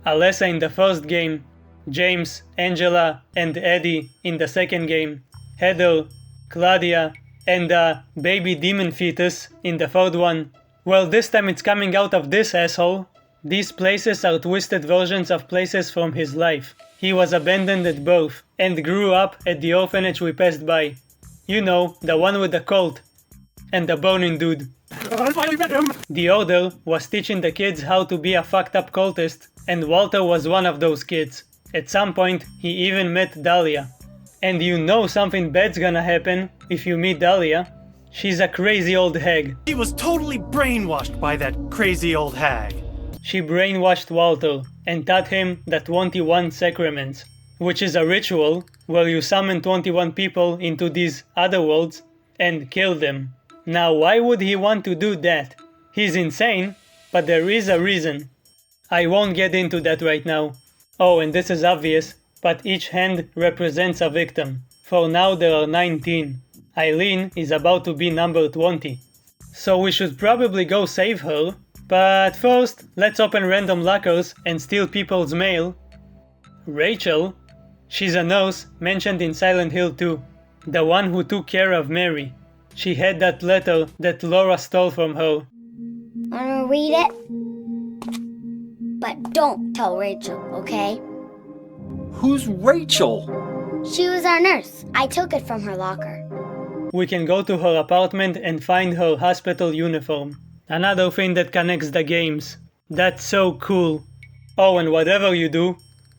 Alessa in the first game, James, Angela, and Eddie in the second game, Heather, Claudia, and the baby demon fetus in the third one. Well, this time it's coming out of this asshole. These places are twisted versions of places from his life. He was abandoned at birth, and grew up at the orphanage we passed by. You know, the one with the cult. And the burning dude. I finally met him! The Order was teaching the kids how to be a fucked up cultist, and Walter was one of those kids. At some point, he even met Dahlia. And you know something bad's gonna happen if you meet Dahlia. She's a crazy old hag. He was totally brainwashed by that crazy old hag. She brainwashed Walter and taught him the 21 Sacraments, which is a ritual where you summon 21 people into these other worlds and kill them. Now, why would he want to do that? He's insane, but there is a reason. I won't get into that right now. Oh, and this is obvious, but each hand represents a victim. For now there are 19. Eileen is about to be number 20. So we should probably go save her, but first, let's open random lockers and steal people's mail. Rachel? She's a nurse mentioned in Silent Hill 2. The one who took care of Mary. She had that letter that Laura stole from her. Wanna read it? But don't tell Rachel, okay? Who's Rachel? She was our nurse. I took it from her locker. We can go to her apartment and find her hospital uniform. Another thing that connects the games. That's so cool. Oh, and whatever you do,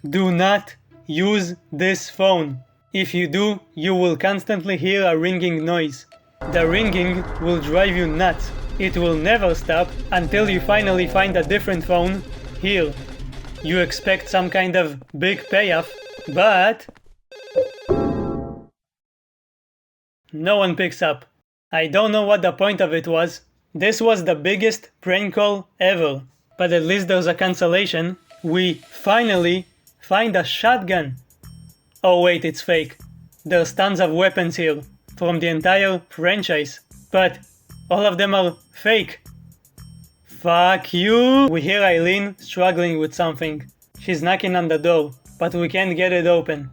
do not use this phone. If you do, you will constantly hear a ringing noise. The ringing will drive you nuts. It will never stop until you finally find a different phone. Here. You expect some kind of big payoff, but no one picks up. I don't know what the point of it was. This was the biggest prank call ever. But at least there's a consolation. We finally find a shotgun. Oh wait, it's fake. There's tons of weapons here, from the entire franchise. But all of them are fake. Fuck you! We hear Eileen struggling with something. She's knocking on the door, but we can't get it open.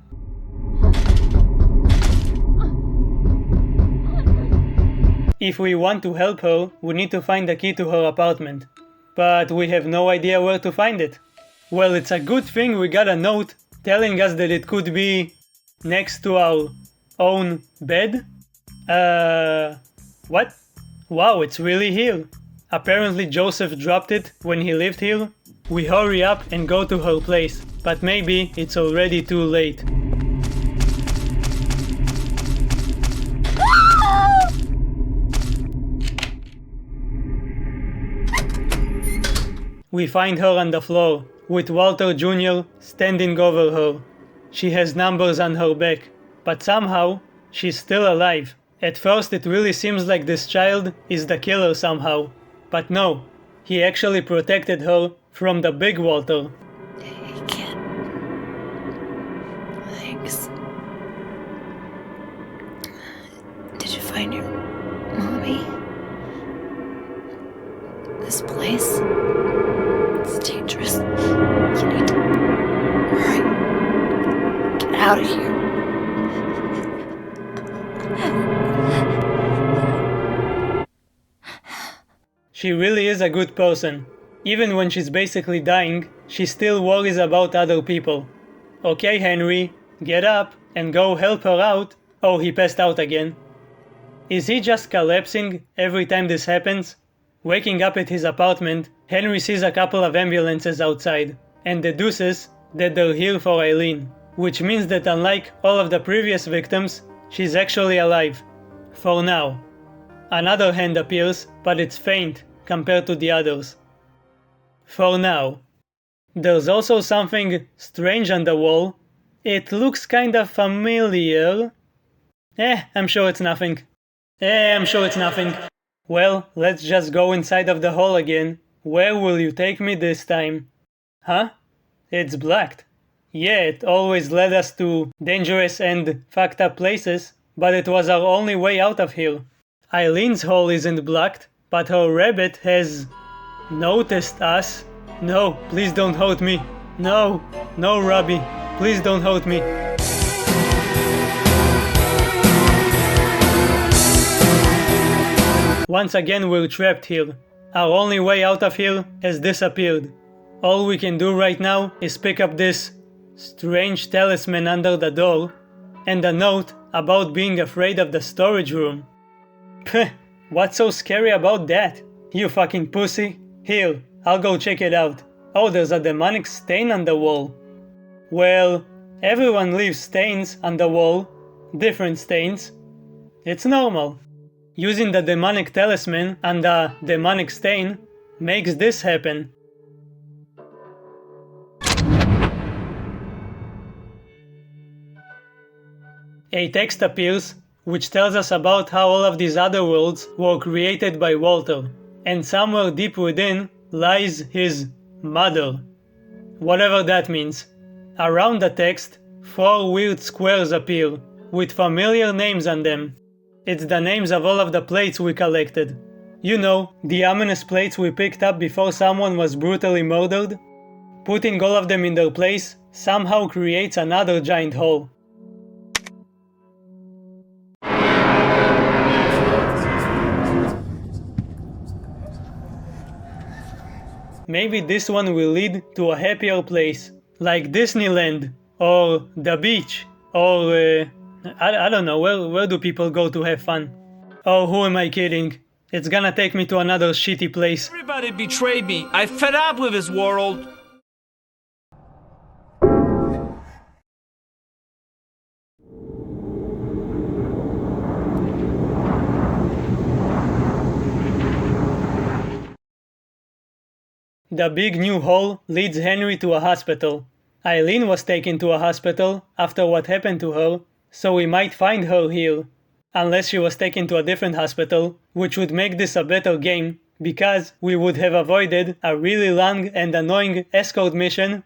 If we want to help her, we need to find the key to her apartment. But we have no idea where to find it. Well, it's a good thing we got a note telling us that it could be next to our own bed? What? Wow, it's really here. Apparently Joseph dropped it when he lived here. We hurry up and go to her place, but maybe it's already too late. We find her on the floor, with Walter Jr. standing over her. She has numbers on her back, but somehow, she's still alive. At first it really seems like this child is the killer somehow, but no, he actually protected her from the big Walter. Hey, kid. Thanks. Did you find your mommy? This place? It's dangerous. You need to hurry. Get out of here. She really is a good person. Even when she's basically dying, she still worries about other people. Okay, Henry, get up and go help her out. Oh, he passed out again. Is he just collapsing every time this happens? Waking up at his apartment, Henry sees a couple of ambulances outside, and deduces that they're here for Eileen, which means that unlike all of the previous victims, she's actually alive. For now. Another hand appears, but it's faint compared to the others. For now. There's also something strange on the wall. It looks kind of familiar. I'm sure it's nothing. I'm sure it's nothing. Well, let's just go inside of the hole again. Where will you take me this time? Huh? It's blocked. Yeah, it always led us to dangerous and fucked up places, but it was our only way out of here. Eileen's hole isn't blocked, but her rabbit has noticed us. No, please don't hurt me. No, no, Robbie, please don't hurt me. Once again we're trapped here. Our only way out of here has disappeared. All we can do right now is pick up this strange talisman under the door and a note about being afraid of the storage room. Peh, what's so scary about that? You fucking pussy. Here, I'll go check it out. Oh, there's a demonic stain on the wall. Well, everyone leaves stains on the wall. Different stains. It's normal. Using the demonic talisman and the demonic stain makes this happen. A text appears which tells us about how all of these other worlds were created by Walter, and somewhere deep within lies his mother. Whatever that means. Around the text, 4 weird squares appear, with familiar names on them. It's the names of all of the plates we collected. You know, the ominous plates we picked up before someone was brutally murdered? Putting all of them in their place somehow creates another giant hole. Maybe this one will lead to a happier place, like Disneyland, or the beach, or I don't know, where do people go to have fun? Oh, who am I kidding? It's gonna take me to another shitty place. Everybody betrayed me. I fed up with this world. The big new hole leads Henry to a hospital. Eileen was taken to a hospital after what happened to her, so we might find her here. Unless she was taken to a different hospital, which would make this a better game, because we would have avoided a really long and annoying escort mission.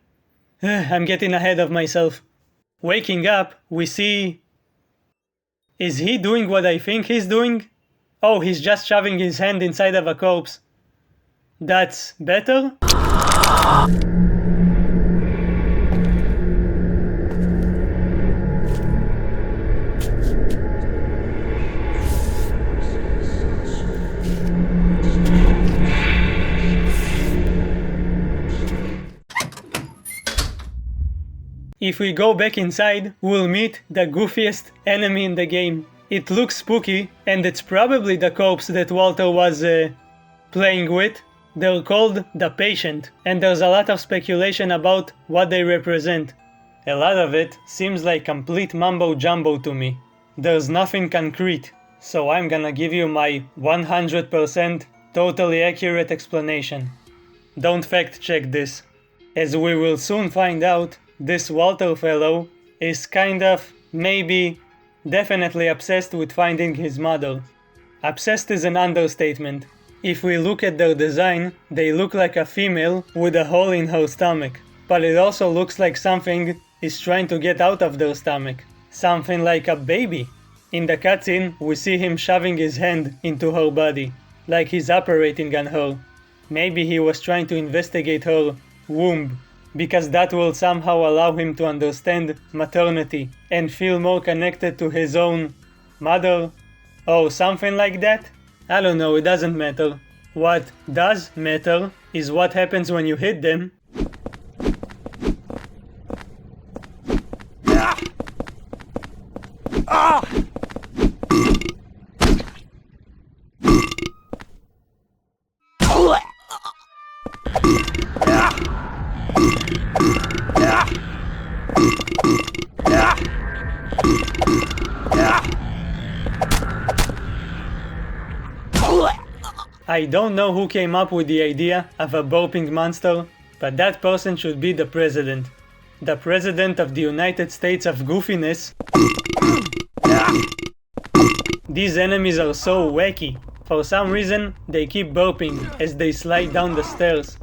I'm getting ahead of myself. Waking up, we see... Is he doing what I think he's doing? Oh, he's just shoving his hand inside of a corpse. That's better? If we go back inside, we'll meet the goofiest enemy in the game. It looks spooky, and it's probably the corpse that Walter was playing with. They're called the patient, and there's a lot of speculation about what they represent. A lot of it seems like complete mumbo jumbo to me. There's nothing concrete, so I'm gonna give you my 100% totally accurate explanation. Don't fact check this. As we will soon find out, this Walter fellow is kind of, maybe, definitely obsessed with finding his mother. Obsessed is an understatement. If we look at their design, they look like a female with a hole in her stomach. But it also looks like something is trying to get out of their stomach. Something like a baby. In the cutscene, we see him shoving his hand into her body, like he's operating on her. Maybe he was trying to investigate her womb, because that will somehow allow him to understand maternity and feel more connected to his own mother, or something like that. I don't know, it doesn't matter. What does matter is what happens when you hit them. I don't know who came up with the idea of a burping monster, but that person should be the president. The president of the United States of Goofiness. These enemies are so wacky. For some reason, they keep burping as they slide down the stairs.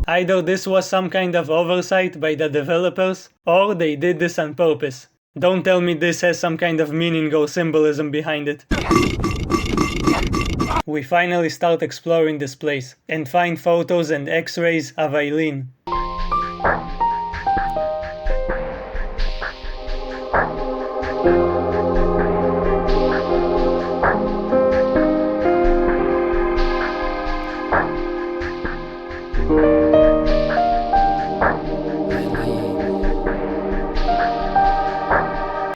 Either this was some kind of oversight by the developers, or they did this on purpose. Don't tell me this has some kind of meaning or symbolism behind it. We finally start exploring this place, and find photos and x-rays of Eileen.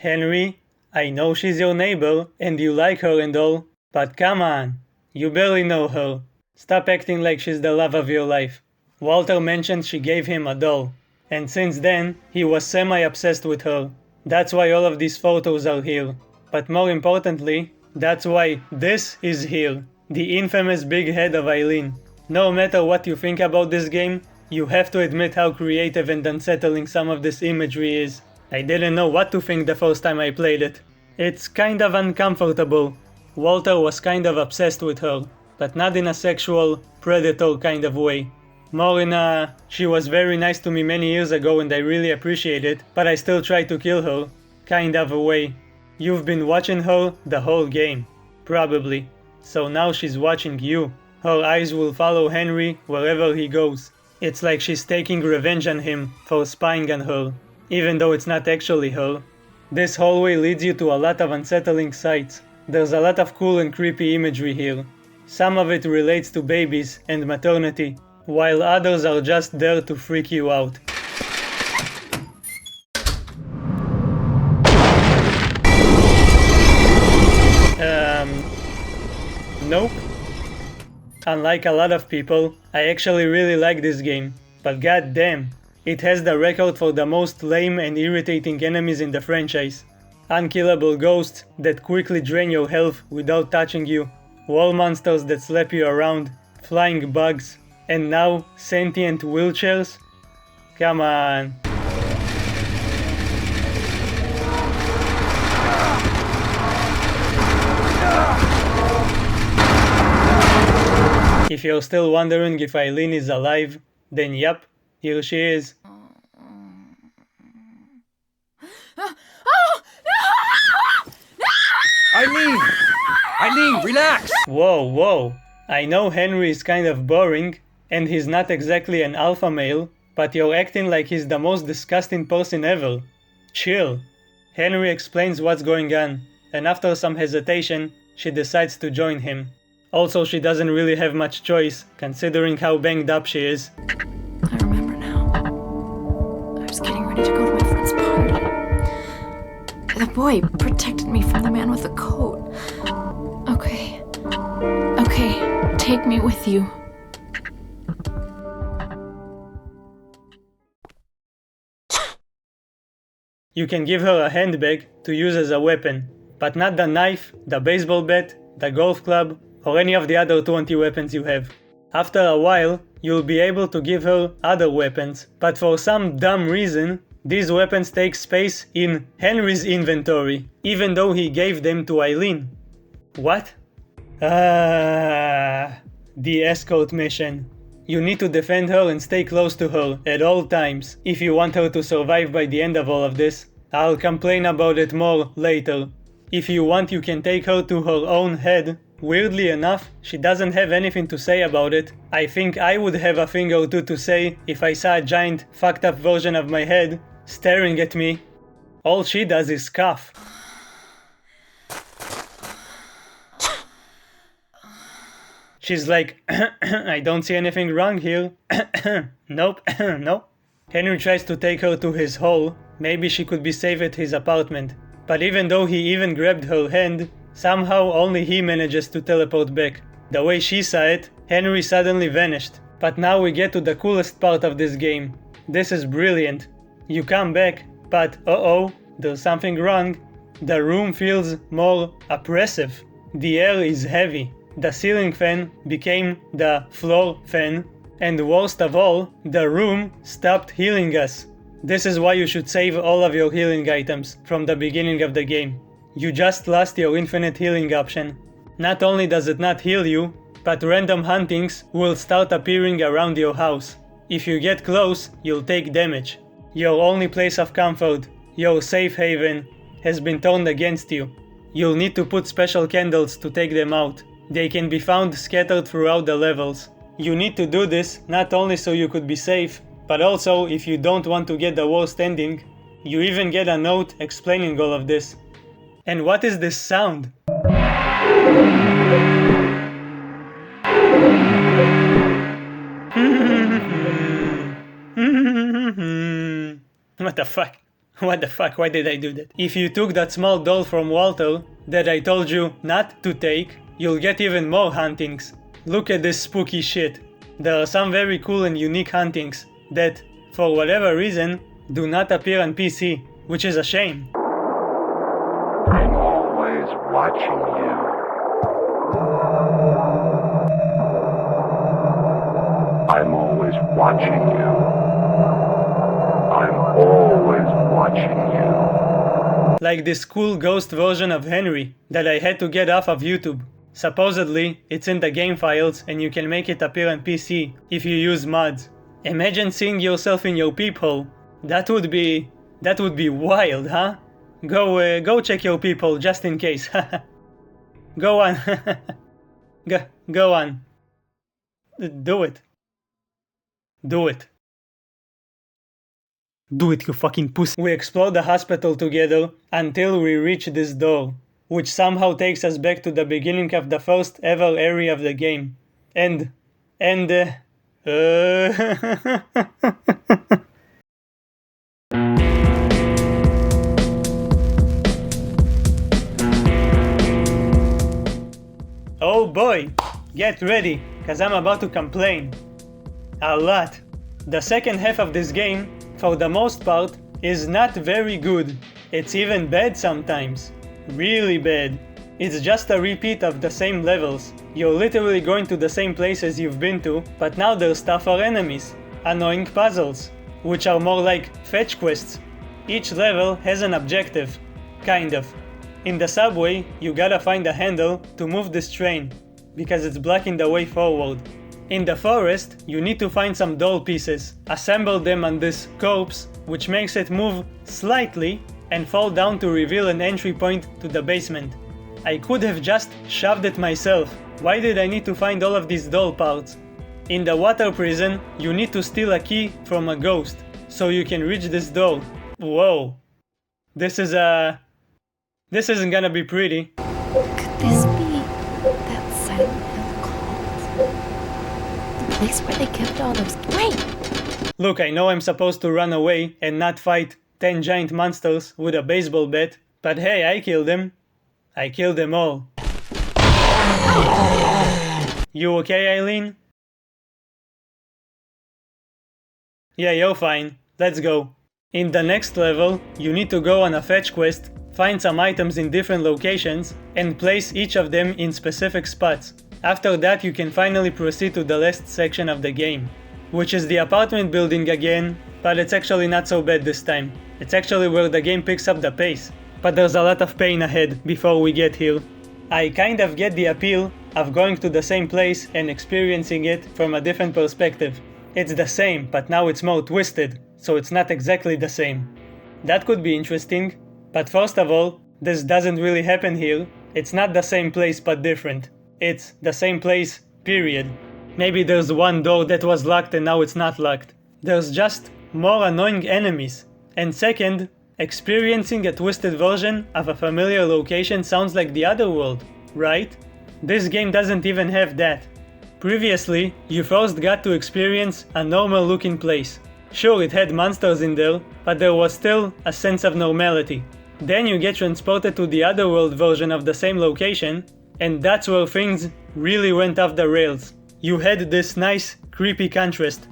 Henry, I know she's your neighbor and you like her and all, but come on, you barely know her. Stop acting like she's the love of your life. Walter mentioned she gave him a doll, and since then, he was semi-obsessed with her. That's why all of these photos are here. But more importantly, that's why this is here, the infamous big head of Eileen. No matter what you think about this game, you have to admit how creative and unsettling some of this imagery is. I didn't know what to think the first time I played it. It's kind of uncomfortable. Walter was kind of obsessed with her, but not in a sexual, predator kind of way. More in a, she was very nice to me many years ago and I really appreciate it, but I still try to kill her, kind of a way. You've been watching her the whole game, probably. So now she's watching you. Her eyes will follow Henry wherever he goes. It's like she's taking revenge on him for spying on her, even though it's not actually her. This hallway leads you to a lot of unsettling sights. There's a lot of cool and creepy imagery here. Some of it relates to babies and maternity, while others are just there to freak you out. Nope. Unlike a lot of people, I actually really like this game, but goddamn, it has the record for the most lame and irritating enemies in the franchise. Unkillable ghosts that quickly drain your health without touching you, wall monsters that slap you around, flying bugs, and now sentient wheelchairs? Come on. If you're still wondering if Eileen is alive, then yup, here she is. Eileen, relax! Whoa. I know Henry is kind of boring, and he's not exactly an alpha male, but you're acting like he's the most disgusting person ever. Chill. Henry explains what's going on, and after some hesitation, she decides to join him. Also, she doesn't really have much choice, considering how banged up she is. I remember now. The boy protected me from the man with the coat. Okay. Okay, take me with you. You can give her a handbag to use as a weapon, but not the knife, the baseball bat, the golf club, or any of the other 20 weapons you have. After a while, you'll be able to give her other weapons, but for some dumb reason, these weapons take space in Henry's inventory, even though he gave them to Eileen. What? The escort mission. You need to defend her and stay close to her at all times if you want her to survive by the end of all of this. I'll complain about it more later. If you want, you can take her to her own head. Weirdly enough, she doesn't have anything to say about it. I think I would have a thing or two to say if I saw a giant fucked up version of my head staring at me. All she does is cough. She's like, I don't see anything wrong here. Nope, nope. Henry tries to take her to his hole. Maybe she could be safe at his apartment. But even though he even grabbed her hand, somehow only he manages to teleport back. The way she saw it, Henry suddenly vanished. But now we get to the coolest part of this game. This is brilliant. You come back, but there's something wrong. The room feels more oppressive. The air is heavy. The ceiling fan became the floor fan, and worst of all, the room stopped healing us. This is why you should save all of your healing items from the beginning of the game. You just lost your infinite healing option. Not only does it not heal you, but random huntings will start appearing around your house. If you get close, you'll take damage. Your only place of comfort, your safe haven, has been turned against you. You'll need to put special candles to take them out. They can be found scattered throughout the levels. You need to do this not only so you could be safe, but also if you don't want to get the worst ending. You even get a note explaining all of this. And what is this sound? What the fuck? What the fuck? Why did I do that? If you took that small doll from Walter that I told you not to take, you'll get even more huntings. Look at this spooky shit. There are some very cool and unique huntings that, for whatever reason, do not appear on PC, which is a shame. I'm always watching you. I'm always watching you. I'm always watching you. Like this cool ghost version of Henry that I had to get off of YouTube. Supposedly, it's in the game files and you can make it appear on PC if you use mods. Imagine seeing yourself in your peephole. That would be wild, huh? Go check your peephole just in case. Go on. Go on. Do it. Do it. Do it, you fucking pussy. We explore the hospital together until we reach this door, which somehow takes us back to the beginning of the first ever area of the game. Oh boy, get ready, cause I'm about to complain. A lot. The second half of this game, for the most part, is not very good. It's even bad sometimes. Really bad. It's just a repeat of the same levels. You're literally going to the same places you've been to, but now there's tougher enemies. Annoying puzzles, which are more like fetch quests. Each level has an objective. Kind of. In the subway, you gotta find a handle to move this train, because it's blocking the way forward. In the forest, you need to find some doll pieces, assemble them on this corpse, which makes it move slightly and fall down to reveal an entry point to the basement. I could have just shoved it myself. Why did I need to find all of these doll parts? In the water prison, you need to steal a key from a ghost, so you can reach this door. Whoa. This isn't gonna be pretty. Could this be that Silent Hill cult? The place where they kept all those... Wait! Look, I know I'm supposed to run away and not fight 10 giant monsters with a baseball bat, But hey, I killed them. I killed them all. You okay, Eileen? Yeah, you're fine. Let's go. In the next level, you need to go on a fetch quest, find some items in different locations, and place each of them in specific spots. After that, you can finally proceed to the last section of the game, which is the apartment building again, but it's actually not so bad this time. It's actually where the game picks up the pace, but there's a lot of pain ahead before we get here. I kind of get the appeal of going to the same place and experiencing it from a different perspective. It's the same, but now it's more twisted, so it's not exactly the same. That could be interesting, but first of all, this doesn't really happen here. It's not the same place but different. It's the same place, period. Maybe there's one door that was locked and now it's not locked. There's just more annoying enemies. And second, experiencing a twisted version of a familiar location sounds like the other world, right? This game doesn't even have that. Previously, you first got to experience a normal looking place. Sure, it had monsters in there, but there was still a sense of normality. Then you get transported to the other world version of the same location, and that's where things really went off the rails. You had this nice, creepy contrast.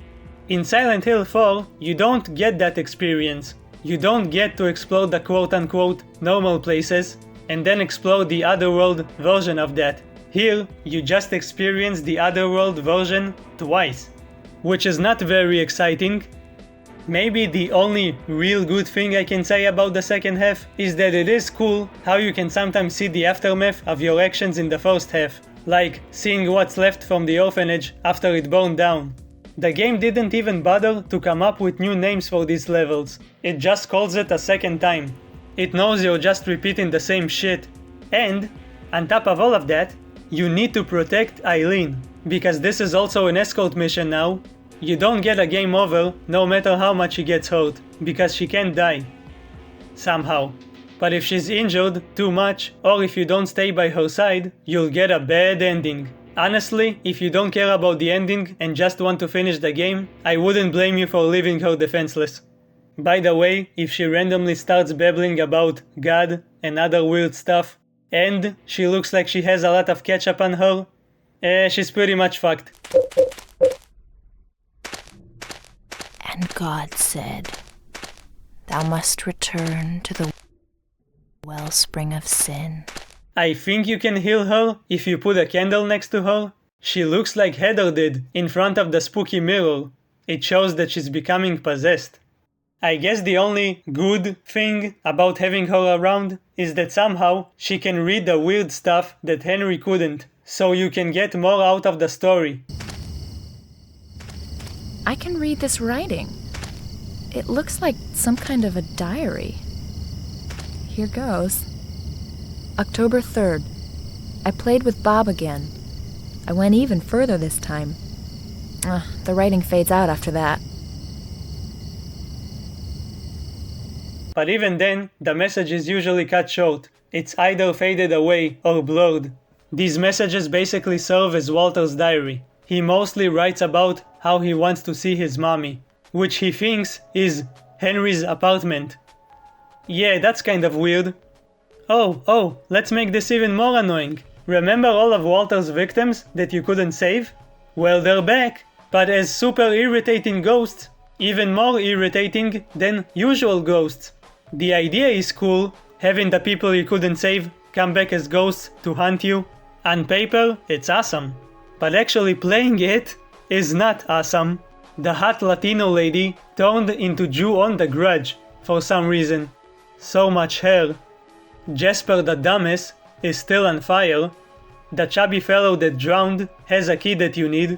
In Silent Hill 4, you don't get that experience. You don't get to explore the quote-unquote normal places, and then explore the otherworld version of that. Here, you just experience the otherworld version twice, which is not very exciting. Maybe the only real good thing I can say about the second half is that it is cool how you can sometimes see the aftermath of your actions in the first half, like seeing what's left from the orphanage after it burned down. The game didn't even bother to come up with new names for these levels, it just calls it a second time. It knows you're just repeating the same shit. And, on top of all of that, you need to protect Eileen, because this is also an escort mission now. You don't get a game over no matter how much she gets hurt, because she can't die. Somehow. But if she's injured too much, or if you don't stay by her side, you'll get a bad ending. Honestly, if you don't care about the ending and just want to finish the game, I wouldn't blame you for leaving her defenseless. By the way, if she randomly starts babbling about God and other weird stuff, and she looks like she has a lot of ketchup on her, she's pretty much fucked. And God said, "Thou must return to the wellspring of sin." I think you can heal her if you put a candle next to her. She looks like Heather did in front of the spooky mirror. It shows that she's becoming possessed. I guess the only good thing about having her around is that somehow she can read the weird stuff that Henry couldn't, so you can get more out of the story. I can read this writing. It looks like some kind of a diary. Here goes. October 3rd. I played with Bob again. I went even further this time. The writing fades out after that. But even then, the message is usually cut short. It's either faded away or blurred. These messages basically serve as Walter's diary. He mostly writes about how he wants to see his mommy, which he thinks is Henry's apartment. Yeah, that's kind of weird. Oh, let's make this even more annoying. Remember all of Walter's victims that you couldn't save? Well, they're back, but as super irritating ghosts, even more irritating than usual ghosts. The idea is cool, having the people you couldn't save come back as ghosts to hunt you. On paper, it's awesome. But actually playing it is not awesome. The hot Latino lady turned into Jew on the Grudge for some reason. So much hair. Jasper the dumbass is still on fire. The chubby fellow that drowned has a key that you need.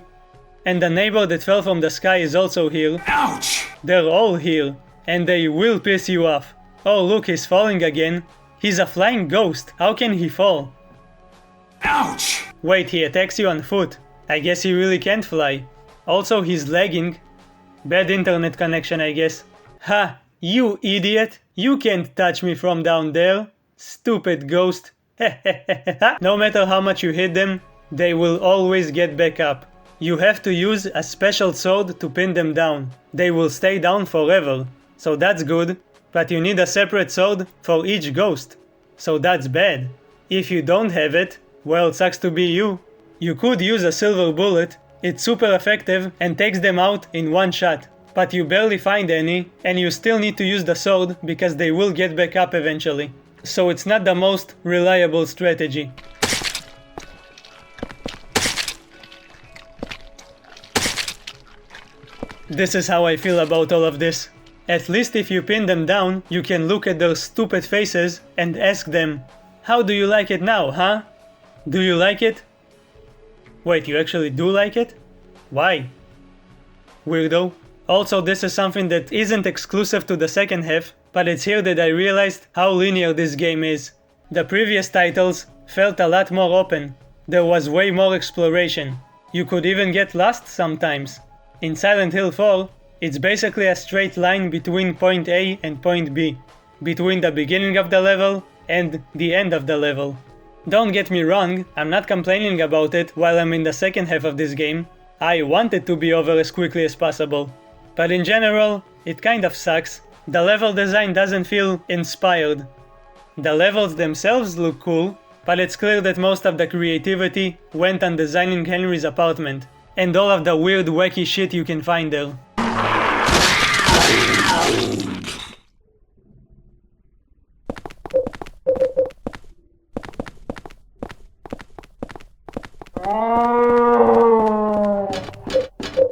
And the neighbor that fell from the sky is also here. Ouch! They're all here, and they will piss you off. Oh look, he's falling again. He's a flying ghost, how can he fall? Ouch! Wait, he attacks you on foot. I guess he really can't fly. Also, he's lagging. Bad internet connection, I guess. Ha! You idiot! You can't touch me from down there. Stupid ghost. No matter how much you hit them, they will always get back up. You have to use a special sword to pin them down. They will stay down forever. So that's good. But you need a separate sword for each ghost. so that's bad. If you don't have it, well, it sucks to be you. You could use a silver bullet, it's super effective and takes them out in one shot. But you barely find any, and you still need to use the sword because they will get back up eventually. So it's not the most reliable strategy. This is how I feel about all of this. At least if you pin them down, you can look at their stupid faces and ask them, how do you like it now, huh? Do you like it? Wait, you actually do like it? Why? Weirdo. Also, this is something that isn't exclusive to the second half, but it's here that I realized how linear this game is. The previous titles felt a lot more open. There was way more exploration. You could even get lost sometimes. In Silent Hill 4, it's basically a straight line between point A and point B, between the beginning of the level and the end of the level. Don't get me wrong, I'm not complaining about it while I'm in the second half of this game. I want it to be over as quickly as possible. But in general, it kind of sucks. The level design doesn't feel inspired. The levels themselves look cool, but it's clear that most of the creativity went on designing Henry's apartment, and all of the weird wacky shit you can find there.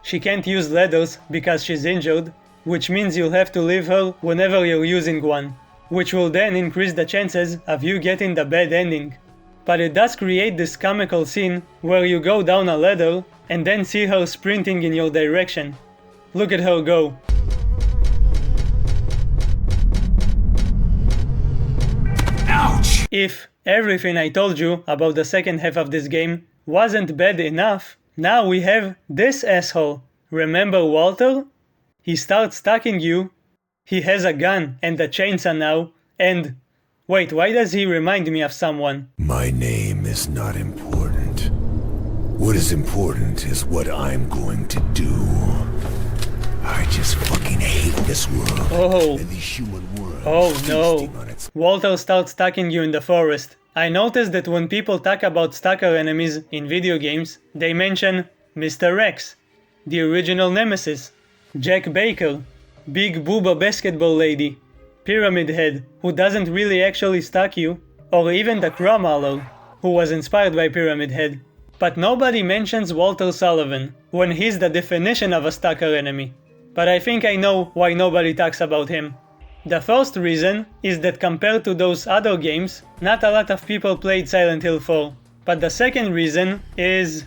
She can't use ladders because she's injured, which means you'll have to leave her whenever you're using one, which will then increase the chances of you getting the bad ending. But it does create this comical scene where you go down a ladder and then see her sprinting in your direction. Look at her go. Ouch! If everything I told you about the second half of this game wasn't bad enough, now we have this asshole. Remember Walter? He starts stalking you. He has a gun and a chainsaw now, and... Wait, why does he remind me of someone? My name is not important. What is important is what I'm going to do. I just fucking hate this world. Oh. And these human worlds. Oh no. Walter starts stalking you in the forest. I noticed that when people talk about stalker enemies in video games, they mention Mr. X, the original nemesis, Jack Baker, Big Booba Basketball Lady, Pyramid Head, who doesn't really actually stalk you, or even the Crawmauler, who was inspired by Pyramid Head. But nobody mentions Walter Sullivan, when he's the definition of a stalker enemy. But I think I know why nobody talks about him. The first reason is that compared to those other games, not a lot of people played Silent Hill 4. But the second reason is...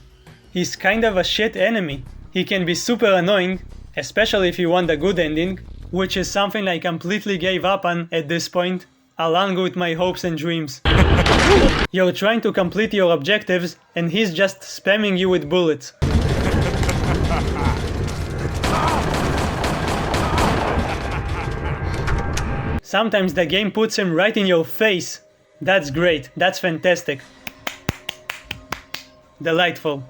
he's kind of a shit enemy. He can be super annoying, especially if you want a good ending, which is something I completely gave up on at this point, along with my hopes and dreams. You're trying to complete your objectives and he's just spamming you with bullets. Sometimes the game puts him right in your face. That's great, that's fantastic. Delightful.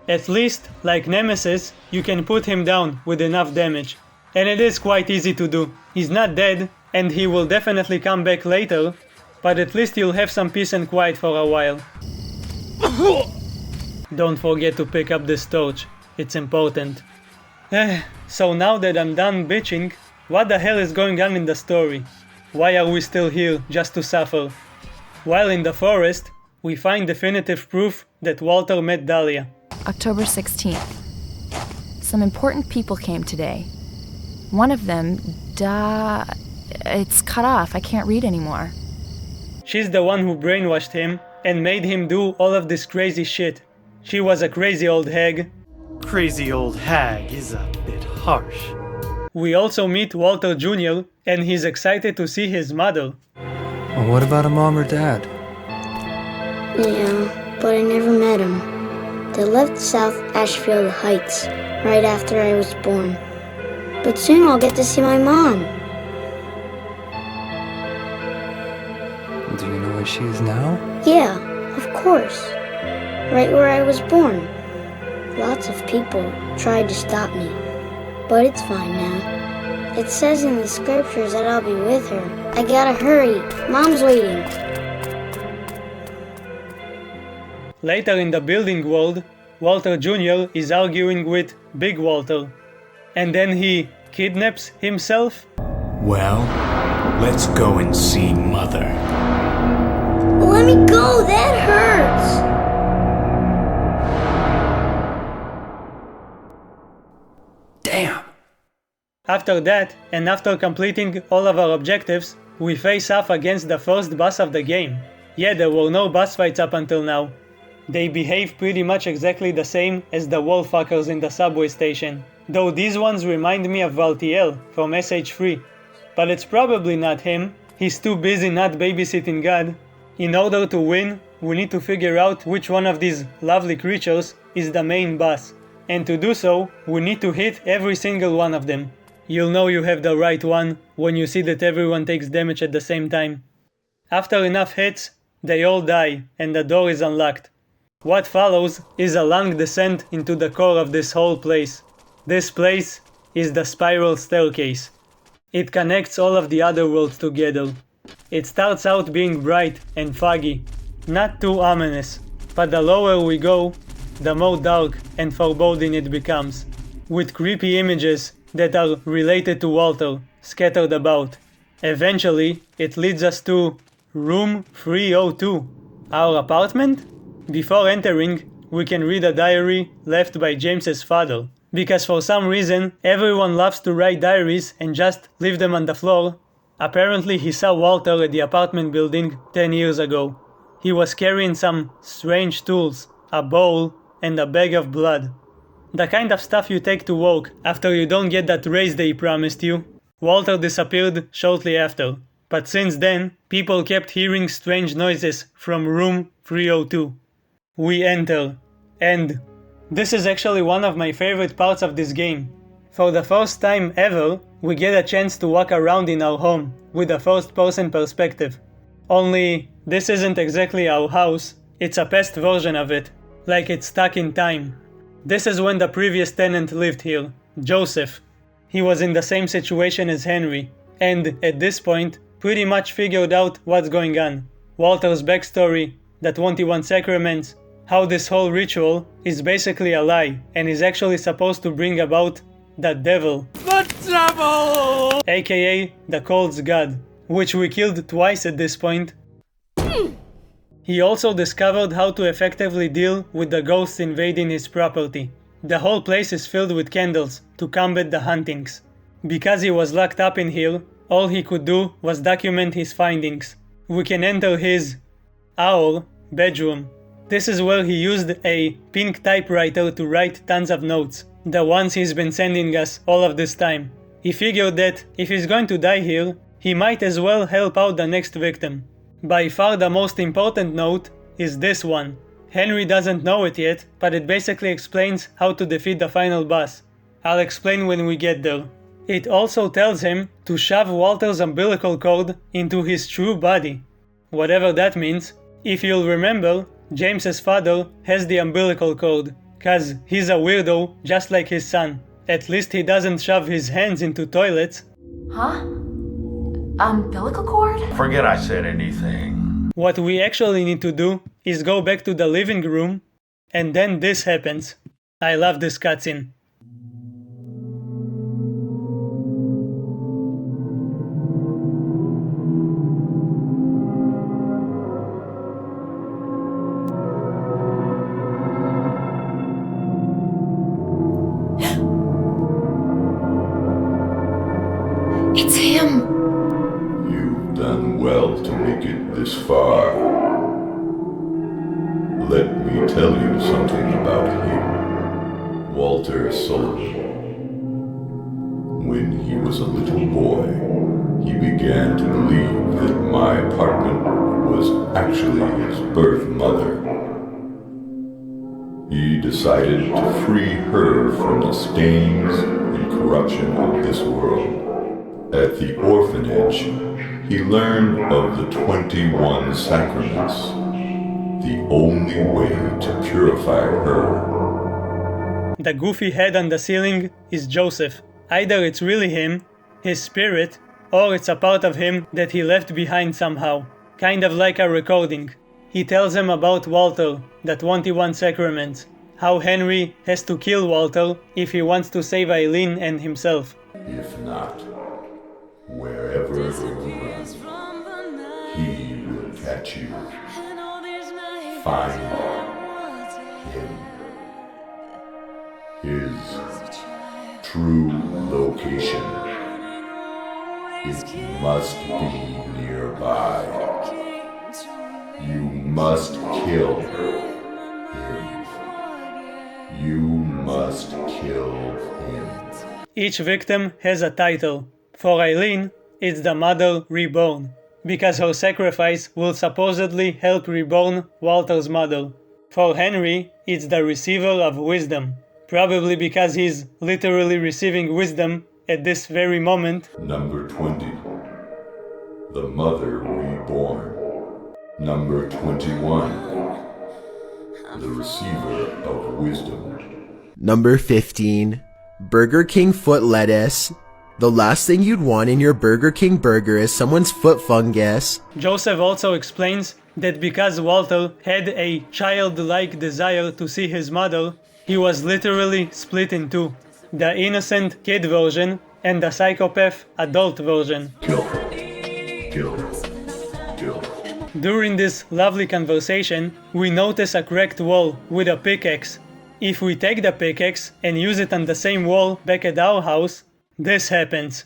At least, like Nemesis, you can put him down with enough damage. And it is quite easy to do. He's not dead, and he will definitely come back later, but at least you'll have some peace and quiet for a while. Don't forget to pick up this torch, it's important. So now that I'm done bitching, what the hell is going on in the story? Why are we still here just to suffer? While in the forest, we find definitive proof that Walter met Dahlia. October 16th. Some important people came today. One of them, it's cut off, I can't read anymore. She's the one who brainwashed him and made him do all of this crazy shit. She was a crazy old hag. Crazy old hag is a bit harsh. We also meet Walter Jr. and he's excited to see his mother. Well, what about a mom or dad? Yeah, but I never met him. They left South Ashfield Heights right after I was born. But soon I'll get to see my mom. Do you know where she is now? Yeah, of course. Right where I was born. Lots of people tried to stop me, but it's fine now. It says in the scriptures that I'll be with her. I gotta hurry. Mom's waiting. Later in the building world, Walter Jr. is arguing with Big Walter. And then he kidnaps himself? Well, let's go and see Mother. Let me go, that hurts! Damn! After that, and after completing all of our objectives, we face off against the first boss of the game. Yeah, there were no boss fights up until now. They behave pretty much exactly the same as the wall fuckers in the subway station, though these ones remind me of Valtiel from SH3. But it's probably not him, he's too busy not babysitting God. In order to win, we need to figure out which one of these lovely creatures is the main boss. And to do so, we need to hit every single one of them. You'll know you have the right one when you see that everyone takes damage at the same time. After enough hits, they all die and the door is unlocked. What follows is a long descent into the core of this whole place. This place is the spiral staircase. It connects all of the other worlds together. It starts out being bright and foggy, not too ominous, but the lower we go, the more dark and foreboding it becomes, with creepy images that are related to Walter scattered about. Eventually, it leads us to Room 302, our apartment? Before entering, we can read a diary left by James's father, because for some reason everyone loves to write diaries and just leave them on the floor. Apparently he saw Walter at the apartment building 10 years ago. He was carrying some strange tools, a bowl, and a bag of blood. The kind of stuff you take to work after you don't get that raise they promised you. Walter disappeared shortly after, but since then, people kept hearing strange noises from room 302. We enter, and this is actually one of my favorite parts of this game. For the first time ever, we get a chance to walk around in our home with a first-person perspective. Only, this isn't exactly our house, it's a past version of it, like it's stuck in time. This is when the previous tenant lived here, Joseph. He was in the same situation as Henry, and at this point, pretty much figured out what's going on. Walter's backstory, the 21 sacraments, how this whole ritual is basically a lie and is actually supposed to bring about the devil. The devil! AKA the cold's god, which we killed twice at this point. He also discovered how to effectively deal with the ghosts invading his property. The whole place is filled with candles to combat the hauntings. Because he was locked up in here, all he could do was document his findings. We can enter our bedroom. This is where he used a pink typewriter to write tons of notes, the ones he's been sending us all of this time. He figured that if he's going to die here, he might as well help out the next victim. By far the most important note is this one. Henry doesn't know it yet, but it basically explains how to defeat the final boss. I'll explain when we get there. It also tells him to shove Walter's umbilical cord into his true body. Whatever that means. If you'll remember, James's father has the umbilical cord, cause he's a weirdo just like his son. At least he doesn't shove his hands into toilets. Huh? Umbilical cord? Forget I said anything. What we actually need to do is go back to the living room, and then this happens. I love this cutscene. It's him! You've done well to make it this far. Let me tell you something about him, Walter Sullivan. When he was a little boy, he began to believe that my apartment was actually his birth mother. He decided to free her from the stains and corruption of this world. At the orphanage, he learned of the 21 sacraments, the only way to purify her. The goofy head on the ceiling is Joseph. Either it's really him, his spirit, or it's a part of him that he left behind somehow. Kind of like a recording. he tells him about Walter, the 21 Sacraments, how Henry has to kill Walter if he wants to save Eileen and himself. If not, wherever you run, he will catch you. Find him. His true location. It must be nearby. You must kill him. You must kill him. Each victim has a title. For Eileen, it's the Mother Reborn, because her sacrifice will supposedly help reborn Walter's mother. For Henry, it's the Receiver of Wisdom, probably because he's literally receiving wisdom at this very moment. Number 20. The Mother Reborn. Number 21. The Receiver of Wisdom. Number 15. Burger King foot lettuce. The last thing you'd want in your Burger King burger is someone's foot fungus. Joseph also explains that because Walter had a childlike desire to see his mother, he was literally split in two. The innocent kid version and the psychopath adult version. Kill. Kill. Kill. During this lovely conversation, we notice a cracked wall with a pickaxe. If we take the pickaxe and use it on the same wall back at our house, this happens.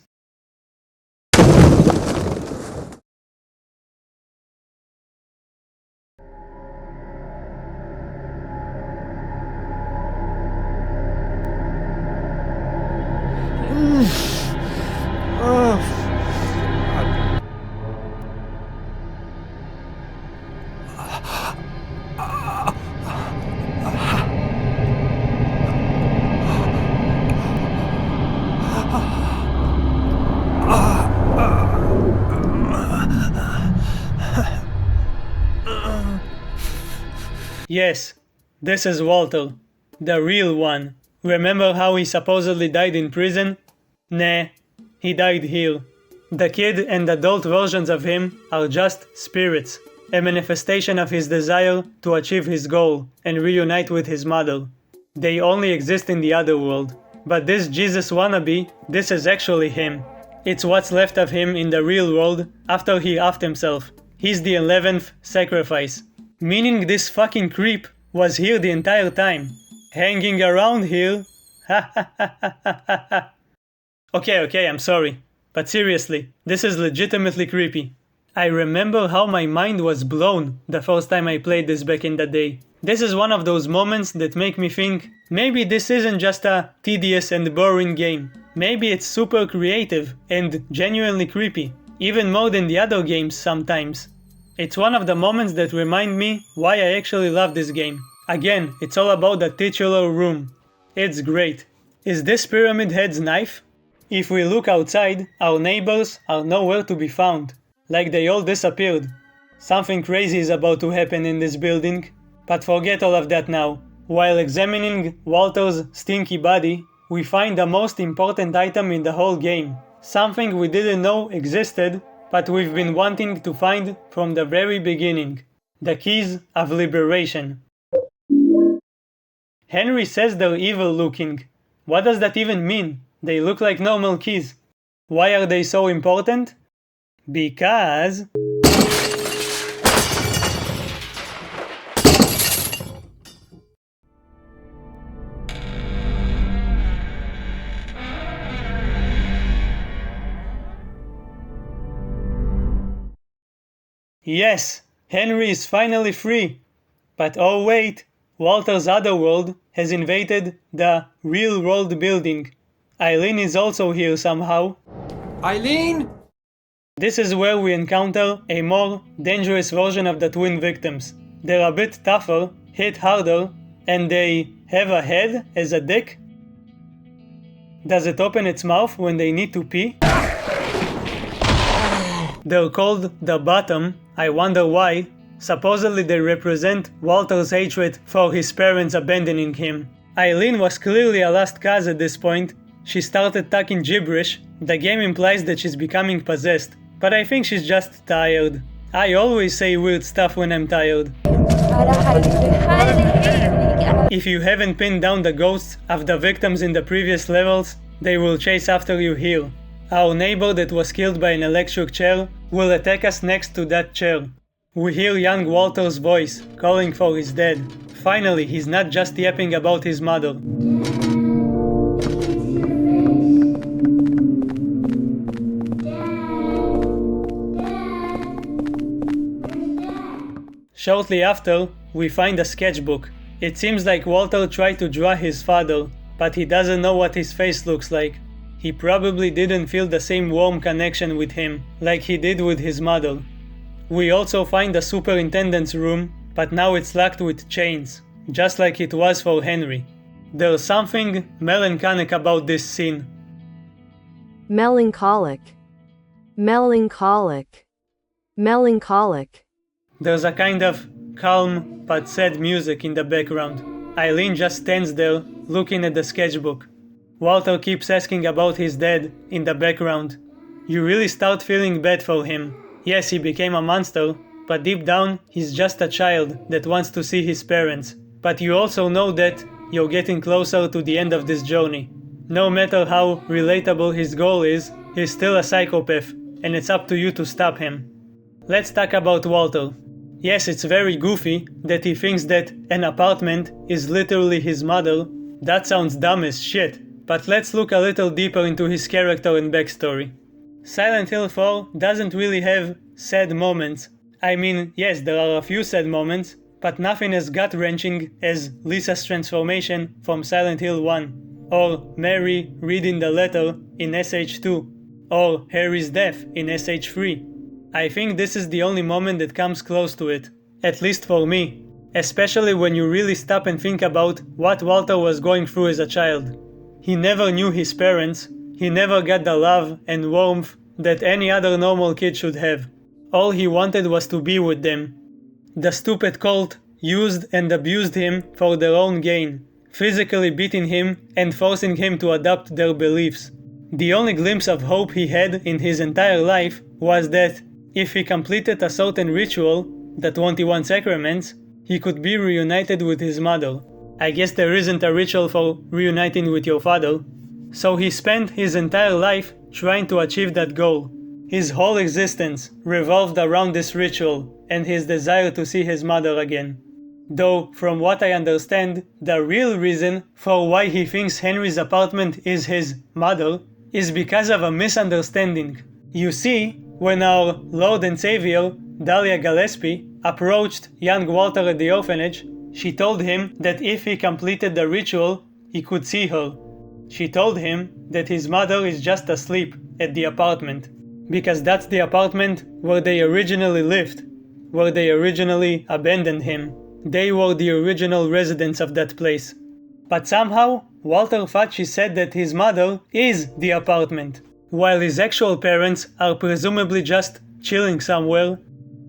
Yes, this is Walter, the real one. Remember how he supposedly died in prison? Nah, he died here. The kid and adult versions of him are just spirits, a manifestation of his desire to achieve his goal and reunite with his mother. They only exist in the other world, but this Jesus wannabe, this is actually him. It's what's left of him in the real world after he offed himself. He's the 11th sacrifice. Meaning this fucking creep was here the entire time. Hanging around here. Okay, I'm sorry. But seriously, this is legitimately creepy. I remember how my mind was blown the first time I played this back in the day. This is one of those moments that make me think, maybe this isn't just a tedious and boring game. Maybe it's super creative and genuinely creepy, even more than the other games sometimes. It's one of the moments that remind me why I actually love this game. Again, it's all about the titular room. It's great. Is this Pyramid Head's knife? If we look outside, our neighbors are nowhere to be found. Like they all disappeared. Something crazy is about to happen in this building. But forget all of that now. While examining Walter's stinky body, we find the most important item in the whole game. Something we didn't know existed, but we've been wanting to find from the very beginning. The keys of liberation. Henry says they're evil looking. What does that even mean? They look like normal keys. Why are they so important? Because... Yes, Henry is finally free. But oh wait, Walter's other world has invaded the real world building. Eileen is also here somehow. Eileen? This is where we encounter a more dangerous version of the twin victims. They're a bit tougher, hit harder, and they have a head as a dick. Does it open its mouth when they need to pee? They're called the Bottom. I wonder why. Supposedly they represent Walter's hatred for his parents abandoning him. Eileen was clearly a lost cause at this point. She started talking gibberish. The game implies that she's becoming possessed, but I think she's just tired. I always say weird stuff when I'm tired. If you haven't pinned down the ghosts of the victims in the previous levels, they will chase after you here. Our neighbor that was killed by an electric chair will attack us next to that chair. We hear young Walter's voice, calling for his dad. Finally, he's not just yapping about his mother. Shortly after, we find a sketchbook. It seems like Walter tried to draw his father, but he doesn't know what his face looks like. He probably didn't feel the same warm connection with him, like he did with his mother. We also find the superintendent's room, but now it's locked with chains, just like it was for Henry. There's something melancholic about this scene. Melancholic. Melancholic. Melancholic. There's a kind of calm but sad music in the background. Eileen just stands there, looking at the sketchbook. Walter keeps asking about his dad in the background. You really start feeling bad for him. Yes, he became a monster, but deep down, he's just a child that wants to see his parents. But you also know that you're getting closer to the end of this journey. No matter how relatable his goal is, he's still a psychopath, and it's up to you to stop him. Let's talk about Walter. Yes, it's very goofy that he thinks that an apartment is literally his mother. That sounds dumb as shit. But let's look a little deeper into his character and backstory. Silent Hill 4 doesn't really have sad moments. I mean, yes, there are a few sad moments, but nothing as gut-wrenching as Lisa's transformation from Silent Hill 1, or Mary reading the letter in SH2, or Harry's death in SH3. I think this is the only moment that comes close to it, at least for me, especially when you really stop and think about what Walter was going through as a child. He never knew his parents, he never got the love and warmth that any other normal kid should have. All he wanted was to be with them. The stupid cult used and abused him for their own gain, physically beating him and forcing him to adopt their beliefs. The only glimpse of hope he had in his entire life was that if he completed a certain ritual, the 21 sacraments, he could be reunited with his mother. I guess there isn't a ritual for reuniting with your father. So he spent his entire life trying to achieve that goal. His whole existence revolved around this ritual and his desire to see his mother again. Though, from what I understand, the real reason for why he thinks Henry's apartment is his mother is because of a misunderstanding. You see, when our Lord and Savior, Dahlia Gillespie, approached young Walter at the orphanage, she told him that if he completed the ritual, he could see her. She told him that his mother is just asleep at the apartment, because that's the apartment where they originally lived, where they originally abandoned him. They were the original residents of that place. But somehow, Walter thought she said that his mother is the apartment, while his actual parents are presumably just chilling somewhere,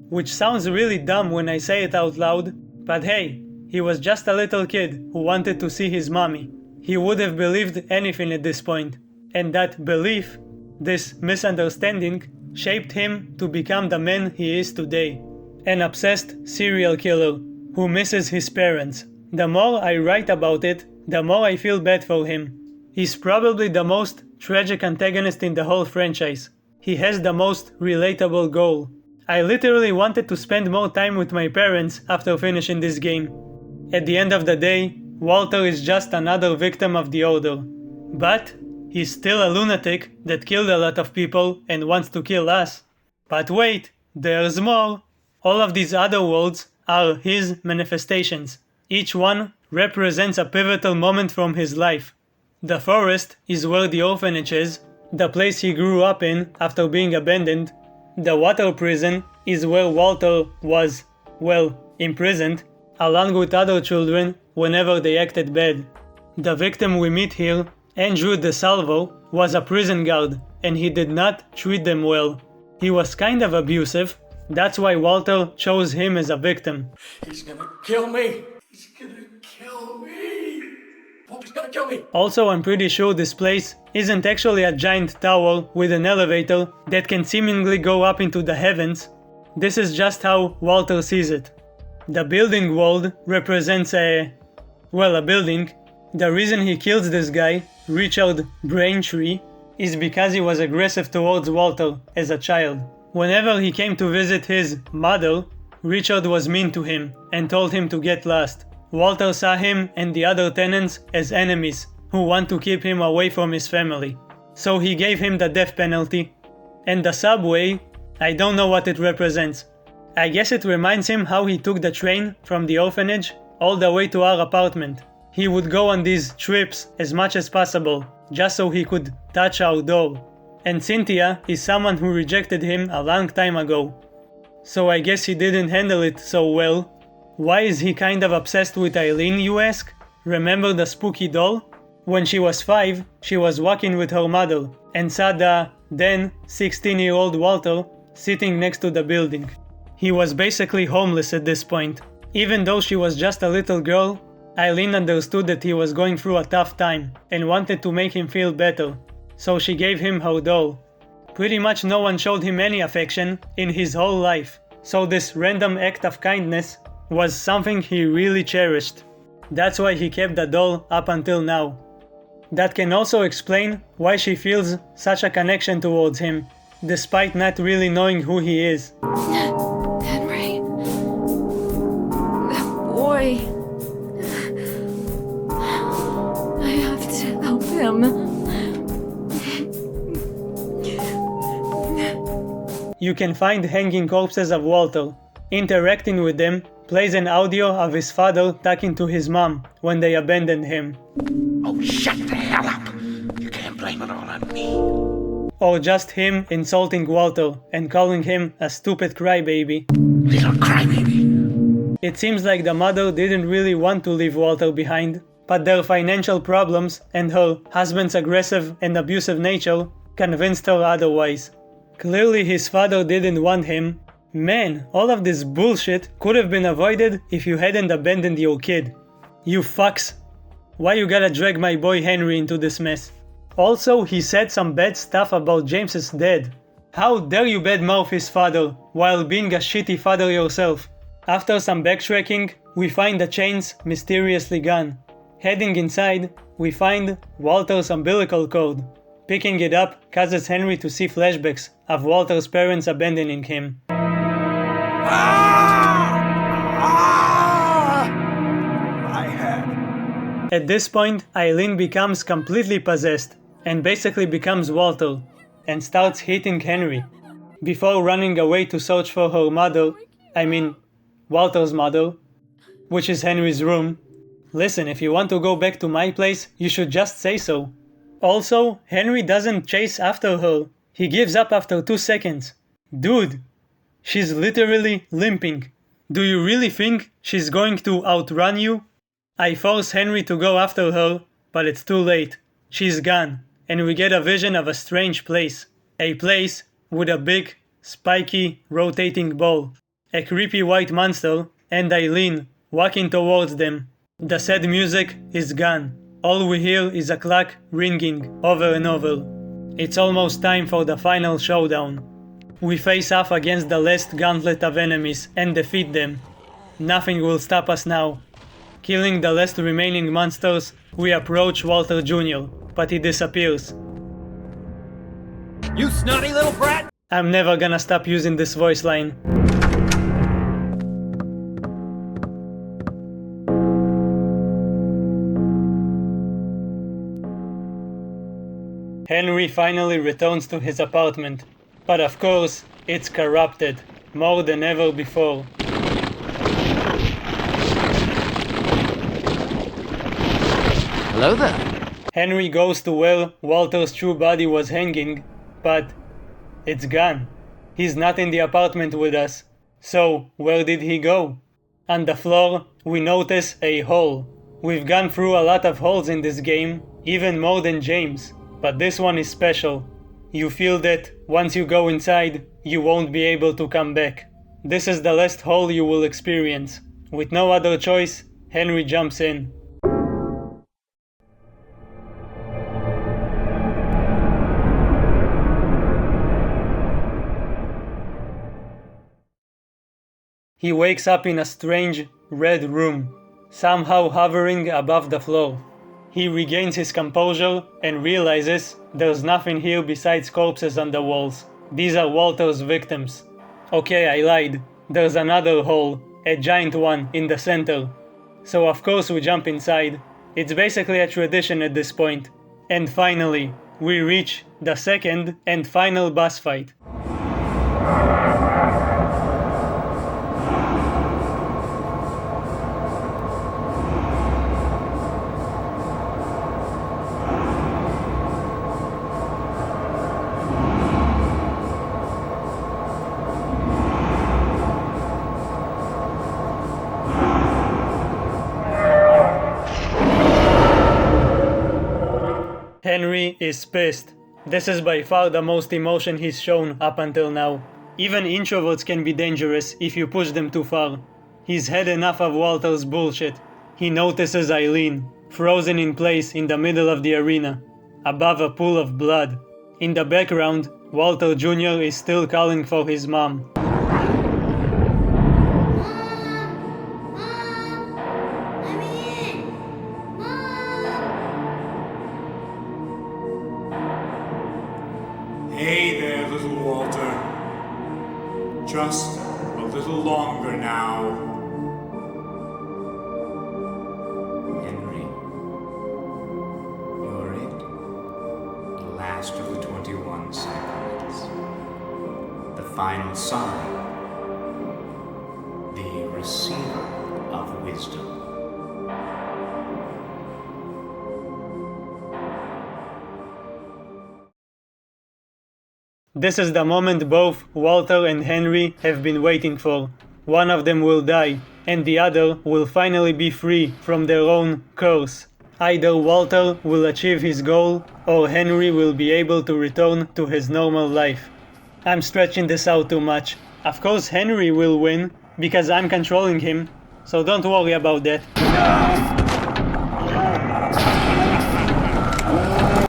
which sounds really dumb when I say it out loud, but hey, he was just a little kid who wanted to see his mommy. He would have believed anything at this point, and that belief, this misunderstanding, shaped him to become the man he is today. An obsessed serial killer who misses his parents. The more I write about it, the more I feel bad for him. He's probably the most tragic antagonist in the whole franchise. He has the most relatable goal. I literally wanted to spend more time with my parents after finishing this game. At the end of the day, Walter is just another victim of the Order. But he's still a lunatic that killed a lot of people and wants to kill us. But wait, there's more. All of these other worlds are his manifestations. Each one represents a pivotal moment from his life. The forest is where the orphanage is, the place he grew up in after being abandoned. The water prison is where Walter was, well, imprisoned, along with other children whenever they acted bad. The victim we meet here, Andrew DeSalvo, was a prison guard, and he did not treat them well. He was kind of abusive. That's why Walter chose him as a victim. He's gonna kill me! He's gonna kill me! He's gonna kill me! Also, I'm pretty sure this place isn't actually a giant tower with an elevator that can seemingly go up into the heavens. This is just how Walter sees it. The building world represents a building. The reason he kills this guy, Richard Braintree, is because he was aggressive towards Walter as a child. Whenever he came to visit his mother, Richard was mean to him and told him to get lost. Walter saw him and the other tenants as enemies who want to keep him away from his family. So he gave him the death penalty. And the subway, I don't know what it represents. I guess it reminds him how he took the train from the orphanage all the way to our apartment. He would go on these trips as much as possible, just so he could touch our door. And Cynthia is someone who rejected him a long time ago. So I guess he didn't handle it so well. Why is he kind of obsessed with Eileen, you ask? Remember the spooky doll? When she was 5, she was walking with her mother and saw the then 16-year-old Walter sitting next to the building. He was basically homeless at this point. Even though she was just a little girl, Eileen understood that he was going through a tough time and wanted to make him feel better, so she gave him her doll. Pretty much no one showed him any affection in his whole life, so this random act of kindness was something he really cherished. That's why he kept the doll up until now. That can also explain why she feels such a connection towards him, despite not really knowing who he is. Henry. That boy. I have to help him. You can find hanging corpses of Walter. Interacting with them plays an audio of his father talking to his mom when they abandoned him. Oh, shut the hell up! You can't blame it all on me. Or just him insulting Walter and calling him a stupid crybaby. Little crybaby. It seems like the mother didn't really want to leave Walter behind, but their financial problems and her husband's aggressive and abusive nature convinced her otherwise. Clearly his father didn't want him. Man, all of this bullshit could have been avoided if you hadn't abandoned your kid. You fucks. Why you gotta drag my boy Henry into this mess? Also, he said some bad stuff about James's dad. How dare you badmouth his father while being a shitty father yourself? After some backtracking, we find the chains mysteriously gone. Heading inside, we find Walter's umbilical cord. Picking it up causes Henry to see flashbacks of Walter's parents abandoning him. My head. At this point, Eileen becomes completely possessed and basically becomes Walter and starts hitting Henry before running away to search for her mother, Walter's mother, which is Henry's room. Listen, if you want to go back to my place, you should just say so. Also, Henry doesn't chase after her. He gives up after 2 seconds. Dude, she's literally limping. Do you really think she's going to outrun you? I force Henry to go after her, but it's too late. She's gone, and we get a vision of a strange place. A place with a big, spiky, rotating ball. A creepy white monster, and Eileen walking towards them. The sad music is gone. All we hear is a clock ringing over and over. It's almost time for the final showdown. We face off against the last gauntlet of enemies and defeat them. Nothing will stop us now. Killing the last remaining monsters, we approach Walter Jr., but he disappears. You snotty little brat! I'm never gonna stop using this voice line. Henry finally returns to his apartment, but of course, it's corrupted, more than ever before. Hello there. Henry goes to where Walter's true body was hanging, but it's gone. He's not in the apartment with us. So, where did he go? On the floor, we notice a hole. We've gone through a lot of holes in this game, even more than James, but this one is special. You feel that once you go inside, you won't be able to come back. This is the last hole you will experience. With no other choice, Henry jumps in. He wakes up in a strange, red room, somehow hovering above the floor. He regains his composure and realizes there's nothing here besides corpses on the walls. These are Walter's victims. Okay, I lied. There's another hole, a giant one in the center. So of course we jump inside. It's basically a tradition at this point. And finally, we reach the second and final boss fight. Henry is pissed. This is by far the most emotion he's shown up until now. Even introverts can be dangerous if you push them too far. He's had enough of Walter's bullshit. He notices Eileen, frozen in place in the middle of the arena, above a pool of blood. In the background, Walter Jr. is still calling for his mom. Hey there, little Walter. Just a little longer now. Henry, you're it. The last of the 21 sacraments. The final sign. The receiver of wisdom. This is the moment both Walter and Henry have been waiting for. One of them will die, and the other will finally be free from their own curse. Either Walter will achieve his goal, or Henry will be able to return to his normal life. I'm stretching this out too much. Of course Henry will win, because I'm controlling him, so don't worry about that.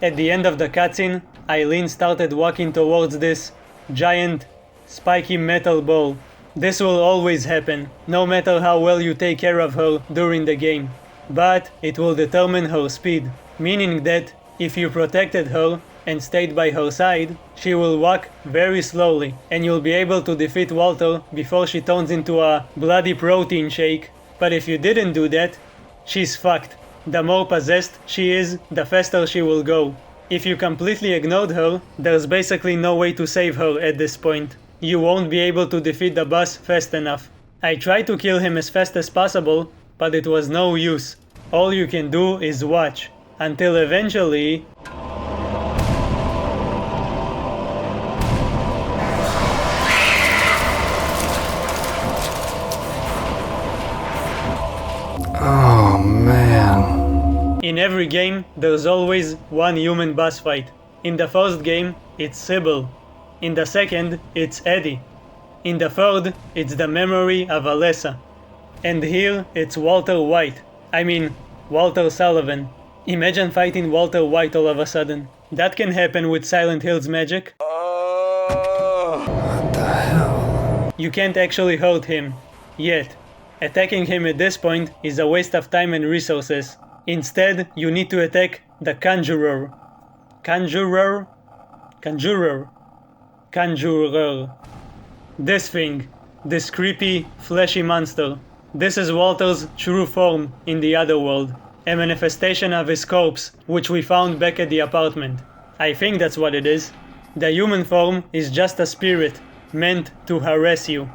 At the end of the cutscene, Eileen started walking towards this giant, spiky metal ball. This will always happen, no matter how well you take care of her during the game. But it will determine her speed, meaning that if you protected her and stayed by her side, she will walk very slowly, and you'll be able to defeat Walter before she turns into a bloody protein shake. But if you didn't do that, she's fucked. The more possessed she is, the faster she will go. If you completely ignored her, there's basically no way to save her at this point. You won't be able to defeat the boss fast enough. I tried to kill him as fast as possible, but it was no use. All you can do is watch, until eventually... Oh man. In every game, there's always one human boss fight. In the first game, it's Sybil. In the second, it's Eddie. In the third, it's the memory of Alessa. And here, it's Walter White. I mean, Walter Sullivan. Imagine fighting Walter White all of a sudden. That can happen with Silent Hill's magic. What the hell? You can't actually hurt him. Yet. Attacking him at this point is a waste of time and resources. Instead, you need to attack the Conjurer. Conjurer? Conjurer. Conjurer. This thing. This creepy, fleshy monster. This is Walter's true form in the other world. A manifestation of his corpse, which we found back at the apartment. I think that's what it is. The human form is just a spirit, meant to harass you.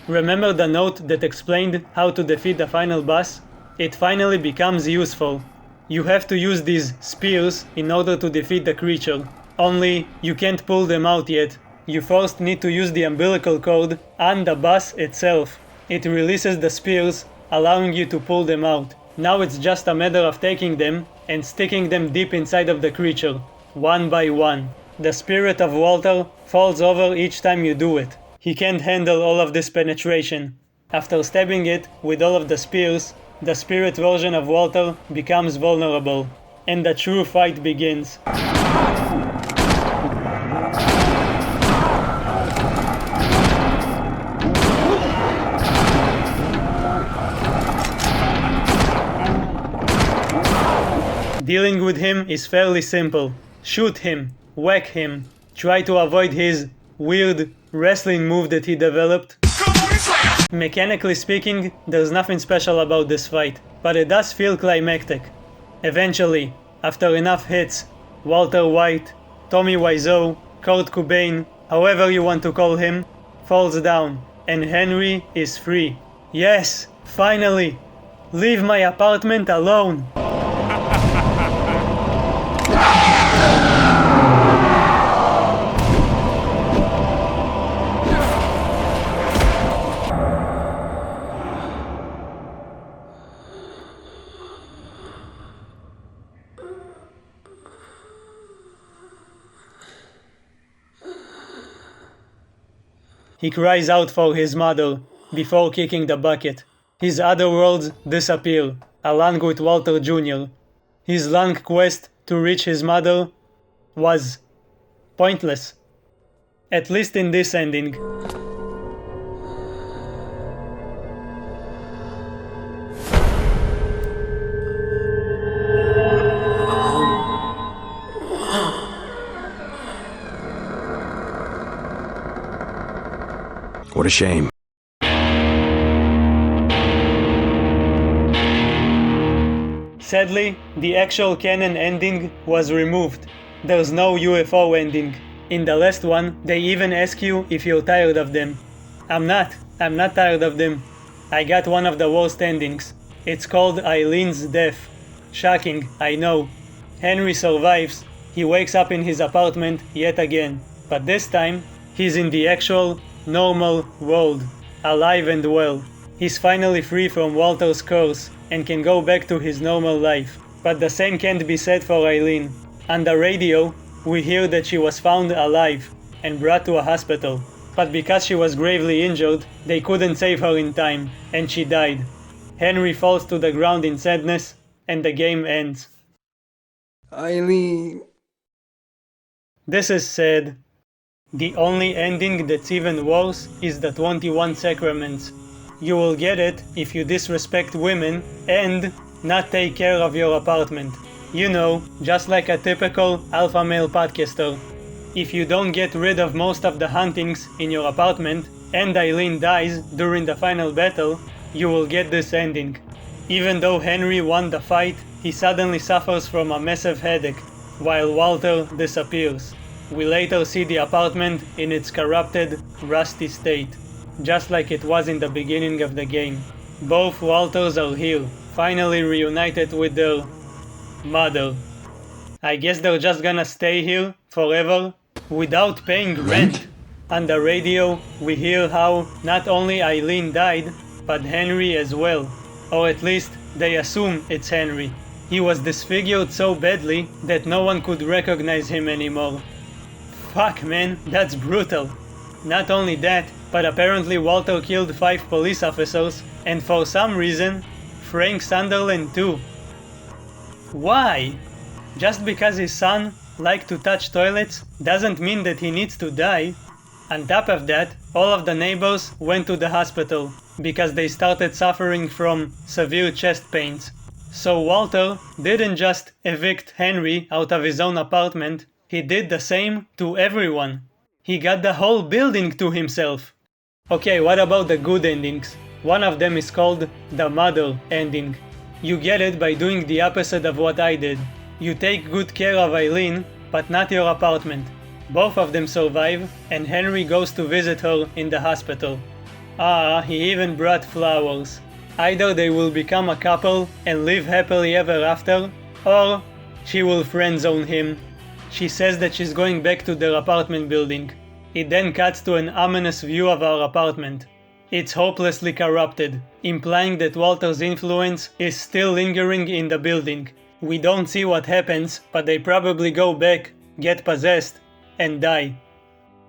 Remember the note that explained how to defeat the final boss? It finally becomes useful. You have to use these spears in order to defeat the creature. Only, you can't pull them out yet. You first need to use the umbilical cord on the boss itself. It releases the spears, allowing you to pull them out. Now it's just a matter of taking them and sticking them deep inside of the creature, one by one. The spirit of Walter falls over each time you do it. He can't handle all of this penetration. After stabbing it with all of the spears, the spirit version of Walter becomes vulnerable, and the true fight begins. Dealing with him is fairly simple. Shoot him, whack him, try to avoid his weird wrestling move that he developed. Mechanically speaking, there's nothing special about this fight, but it does feel climactic. Eventually, after enough hits, Walter White, Tommy Wiseau, Kurt Cobain, however you want to call him, falls down, and Henry is free. Yes, finally! Leave my apartment alone! He cries out for his mother before kicking the bucket. His other worlds disappear, along with Walter Jr. His long quest to reach his mother was pointless. At least in this ending. What a shame. Sadly, the actual canon ending was removed. There's no UFO ending. In the last one, they even ask you if you're tired of them. I'm not tired of them. I got one of the worst endings. It's called Eileen's death. Shocking, I know. Henry survives. He wakes up in his apartment yet again. But this time, he's in the actual, normal world. Alive and well. He's finally free from Walter's curse and can go back to his normal life. But the same can't be said for Eileen. On the radio, we hear that she was found alive and brought to a hospital. But because she was gravely injured, they couldn't save her in time, and she died. Henry falls to the ground in sadness, and the game ends. Eileen. This is sad. The only ending that's even worse is the 21 Sacraments. You will get it if you disrespect women and not take care of your apartment. You know, just like a typical alpha male podcaster. If you don't get rid of most of the hauntings in your apartment and Eileen dies during the final battle, you will get this ending. Even though Henry won the fight, he suddenly suffers from a massive headache, while Walter disappears. We later see the apartment in its corrupted, rusty state, just like it was in the beginning of the game. Both Walters are here, finally reunited with their mother. I guess they're just gonna stay here forever without paying rent. On the radio, we hear how not only Eileen died, but Henry as well. Or at least they assume it's Henry. He was disfigured so badly that no one could recognize him anymore. Fuck man, that's brutal. Not only that, but apparently Walter killed 5 police officers, and for some reason, Frank Sunderland too. Why? Just because his son liked to touch toilets doesn't mean that he needs to die. On top of that, all of the neighbors went to the hospital because they started suffering from severe chest pains. So Walter didn't just evict Henry out of his own apartment, he did the same to everyone. He got the whole building to himself. Okay, what about the good endings? One of them is called the mother ending. You get it by doing the opposite of what I did. You take good care of Eileen, but not your apartment. Both of them survive, and Henry goes to visit her in the hospital. He even brought flowers. Either they will become a couple and live happily ever after, or she will friend-zone him. She says that she's going back to their apartment building. It then cuts to an ominous view of our apartment. It's hopelessly corrupted, implying that Walter's influence is still lingering in the building. We don't see what happens, but they probably go back, get possessed, and die.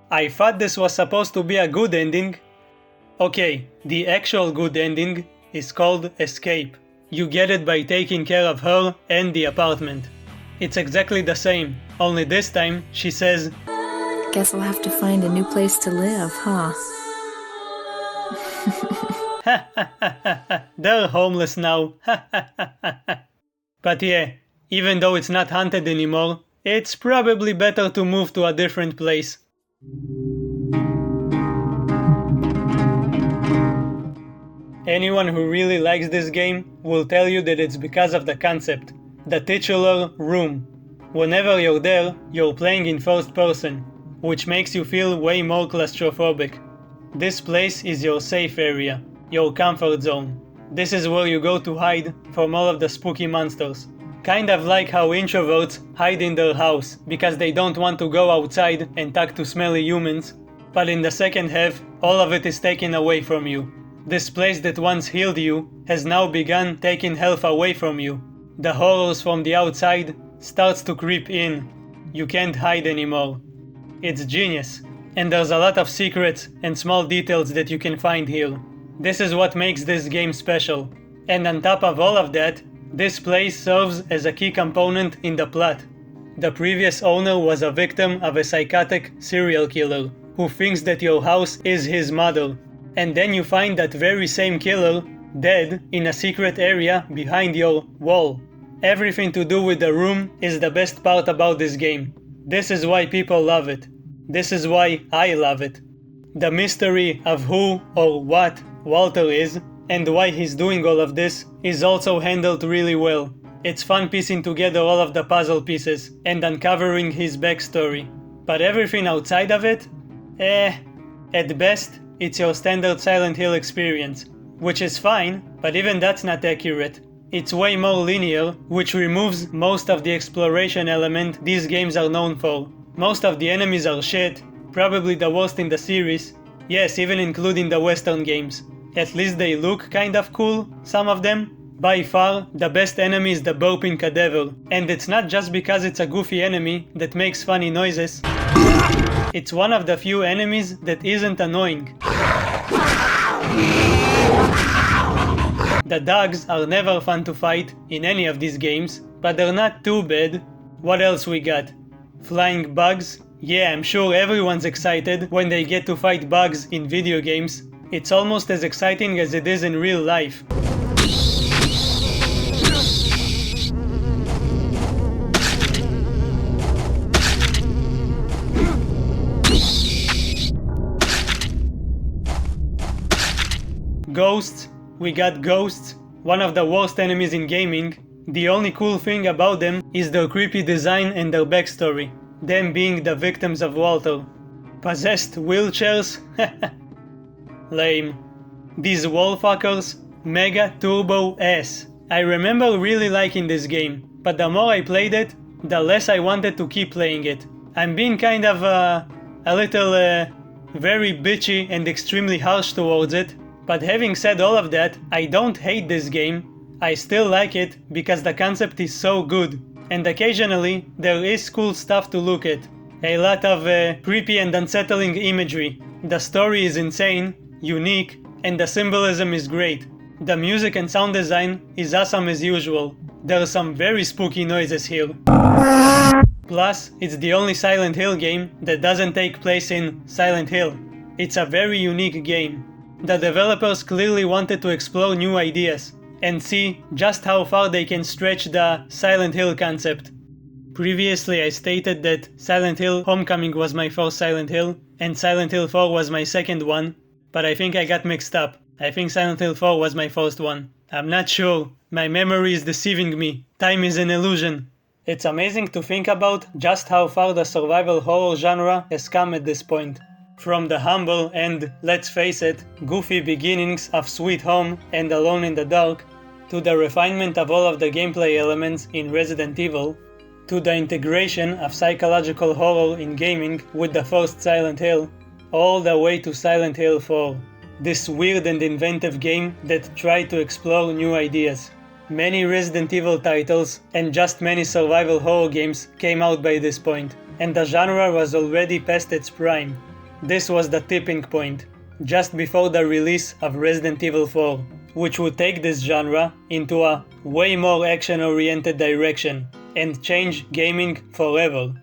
I thought this was supposed to be a good ending. Okay, the actual good ending is called Escape. You get it by taking care of her and the apartment. It's exactly the same, only this time she says, Guess I'll have to find a new place to live, huh? They're homeless now. But yeah, even though it's not haunted anymore, it's probably better to move to a different place. Anyone who really likes this game will tell you that it's because of the concept, the titular room. Whenever you're there, you're playing in first person, which makes you feel way more claustrophobic. This place is your safe area, your comfort zone. This is where you go to hide from all of the spooky monsters. Kind of like how introverts hide in their house because they don't want to go outside and talk to smelly humans, but in the second half, all of it is taken away from you. This place that once healed you has now begun taking health away from you. The horrors from the outside starts to creep in. You can't hide anymore. It's genius, and there's a lot of secrets and small details that you can find here. This is what makes this game special. And on top of all of that, this place serves as a key component in the plot. The previous owner was a victim of a psychotic serial killer who thinks that your house is his mother. And then you find that very same killer dead in a secret area behind your wall. Everything to do with the room is the best part about this game. This is why people love it. This is why I love it. The mystery of who or what Walter is and why he's doing all of this is also handled really well. It's fun piecing together all of the puzzle pieces and uncovering his backstory. But everything outside of it? At best, it's your standard Silent Hill experience, which is fine, but even that's not accurate. It's way more linear, which removes most of the exploration element these games are known for. Most of the enemies are shit, probably the worst in the series. Yes, even including the Western games. At least they look kind of cool, some of them. By far, the best enemy is the burping cadaver, and it's not just because it's a goofy enemy that makes funny noises. It's one of the few enemies that isn't annoying. The dogs are never fun to fight in any of these games, but they're not too bad. What else we got? Flying bugs? Yeah, I'm sure everyone's excited when they get to fight bugs in video games. It's almost as exciting as it is in real life. Ghosts? We got ghosts, one of the worst enemies in gaming. The only cool thing about them is their creepy design and their backstory, them being the victims of Walter. Possessed wheelchairs? Lame. These wallfuckers? Mega Turbo S. I remember really liking this game, but the more I played it, the less I wanted to keep playing it. I'm being kind of a little very bitchy and extremely harsh towards it. But having said all of that, I don't hate this game. I still like it because the concept is so good. And occasionally, there is cool stuff to look at. A lot of creepy and unsettling imagery. The story is insane, unique, and the symbolism is great. The music and sound design is awesome as usual. There are some very spooky noises here. Plus, it's the only Silent Hill game that doesn't take place in Silent Hill. It's a very unique game. The developers clearly wanted to explore new ideas and see just how far they can stretch the Silent Hill concept. Previously I stated that Silent Hill Homecoming was my first Silent Hill and Silent Hill 4 was my second one, but I think I got mixed up. I think Silent Hill 4 was my first one. I'm not sure. My memory is deceiving me. Time is an illusion. It's amazing to think about just how far the survival horror genre has come at this point. From the humble and, let's face it, goofy beginnings of Sweet Home and Alone in the Dark, to the refinement of all of the gameplay elements in Resident Evil, to the integration of psychological horror in gaming with the first Silent Hill, all the way to Silent Hill 4. This weird and inventive game that tried to explore new ideas. Many Resident Evil titles and just many survival horror games came out by this point, and the genre was already past its prime. This was the tipping point, just before the release of Resident Evil 4, which would take this genre into a way more action-oriented direction and change gaming forever.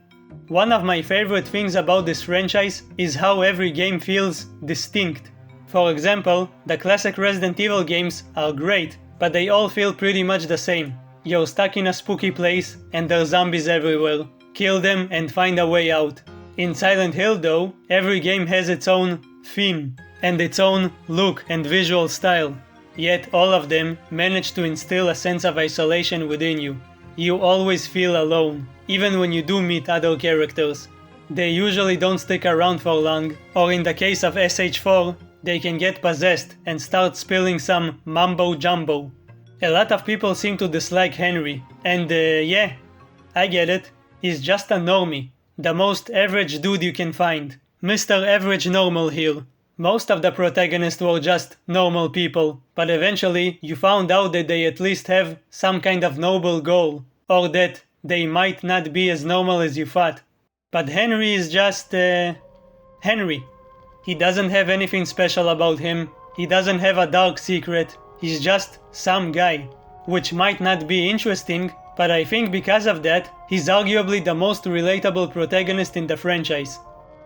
One of my favorite things about this franchise is how every game feels distinct. For example, the classic Resident Evil games are great, but they all feel pretty much the same. You're stuck in a spooky place and there's zombies everywhere. Kill them and find a way out. In Silent Hill though, every game has its own theme and its own look and visual style. Yet all of them manage to instill a sense of isolation within you. You always feel alone, even when you do meet other characters. They usually don't stick around for long, or in the case of SH4, they can get possessed and start spilling some mumbo jumbo. A lot of people seem to dislike Henry, and yeah, I get it. He's just a normie. The most average dude you can find. Mr. Average Normal here. Most of the protagonists were just normal people, but eventually you found out that they at least have some kind of noble goal, or that they might not be as normal as you thought. But Henry is just, Henry. He doesn't have anything special about him, he doesn't have a dark secret, he's just some guy. Which might not be interesting, but I think because of that, he's arguably the most relatable protagonist in the franchise.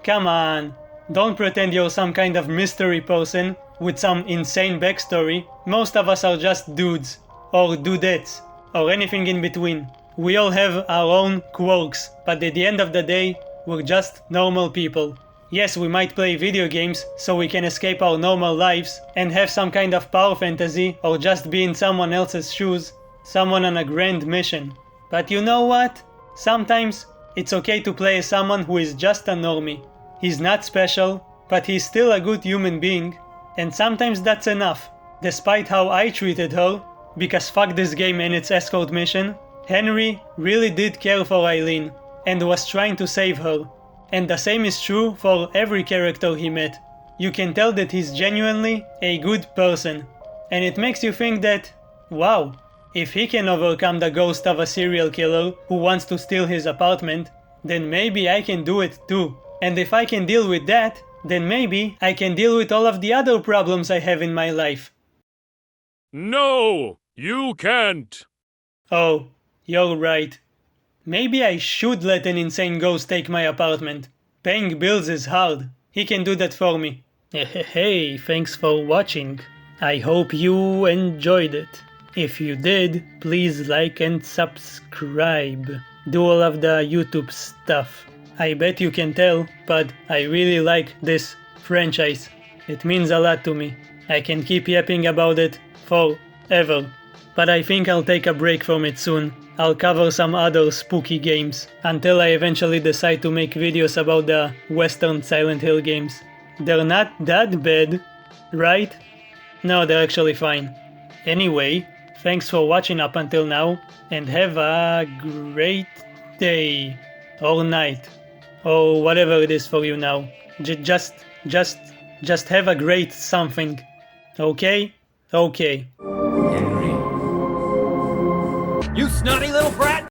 Come on, don't pretend you're some kind of mystery person with some insane backstory. Most of us are just dudes, or dudettes, or anything in between. We all have our own quirks, but at the end of the day, we're just normal people. Yes, we might play video games so we can escape our normal lives and have some kind of power fantasy or just be in someone else's shoes, someone on a grand mission. But you know what? Sometimes it's okay to play as someone who is just a normie. He's not special, but he's still a good human being, and sometimes that's enough. Despite how I treated her, because fuck this game and its escort mission, Henry really did care for Eileen and was trying to save her. And the same is true for every character he met. You can tell that he's genuinely a good person. And it makes you think that, wow, if he can overcome the ghost of a serial killer who wants to steal his apartment, then maybe I can do it too. And if I can deal with that, then maybe I can deal with all of the other problems I have in my life. No, you can't. Oh, you're right. Maybe I should let an insane ghost take my apartment. Paying bills is hard. He can do that for me. Hey, thanks for watching. I hope you enjoyed it. If you did, please like and subscribe. Do all of the YouTube stuff. I bet you can tell, but I really like this franchise. It means a lot to me. I can keep yapping about it forever. But I think I'll take a break from it soon. I'll cover some other spooky games, until I eventually decide to make videos about the Western Silent Hill games. They're not that bad, right? No, they're actually fine. Anyway, thanks for watching up until now, and have a great day, or night, or whatever it is for you now. Just have a great something. Okay? Okay. You snotty little brat!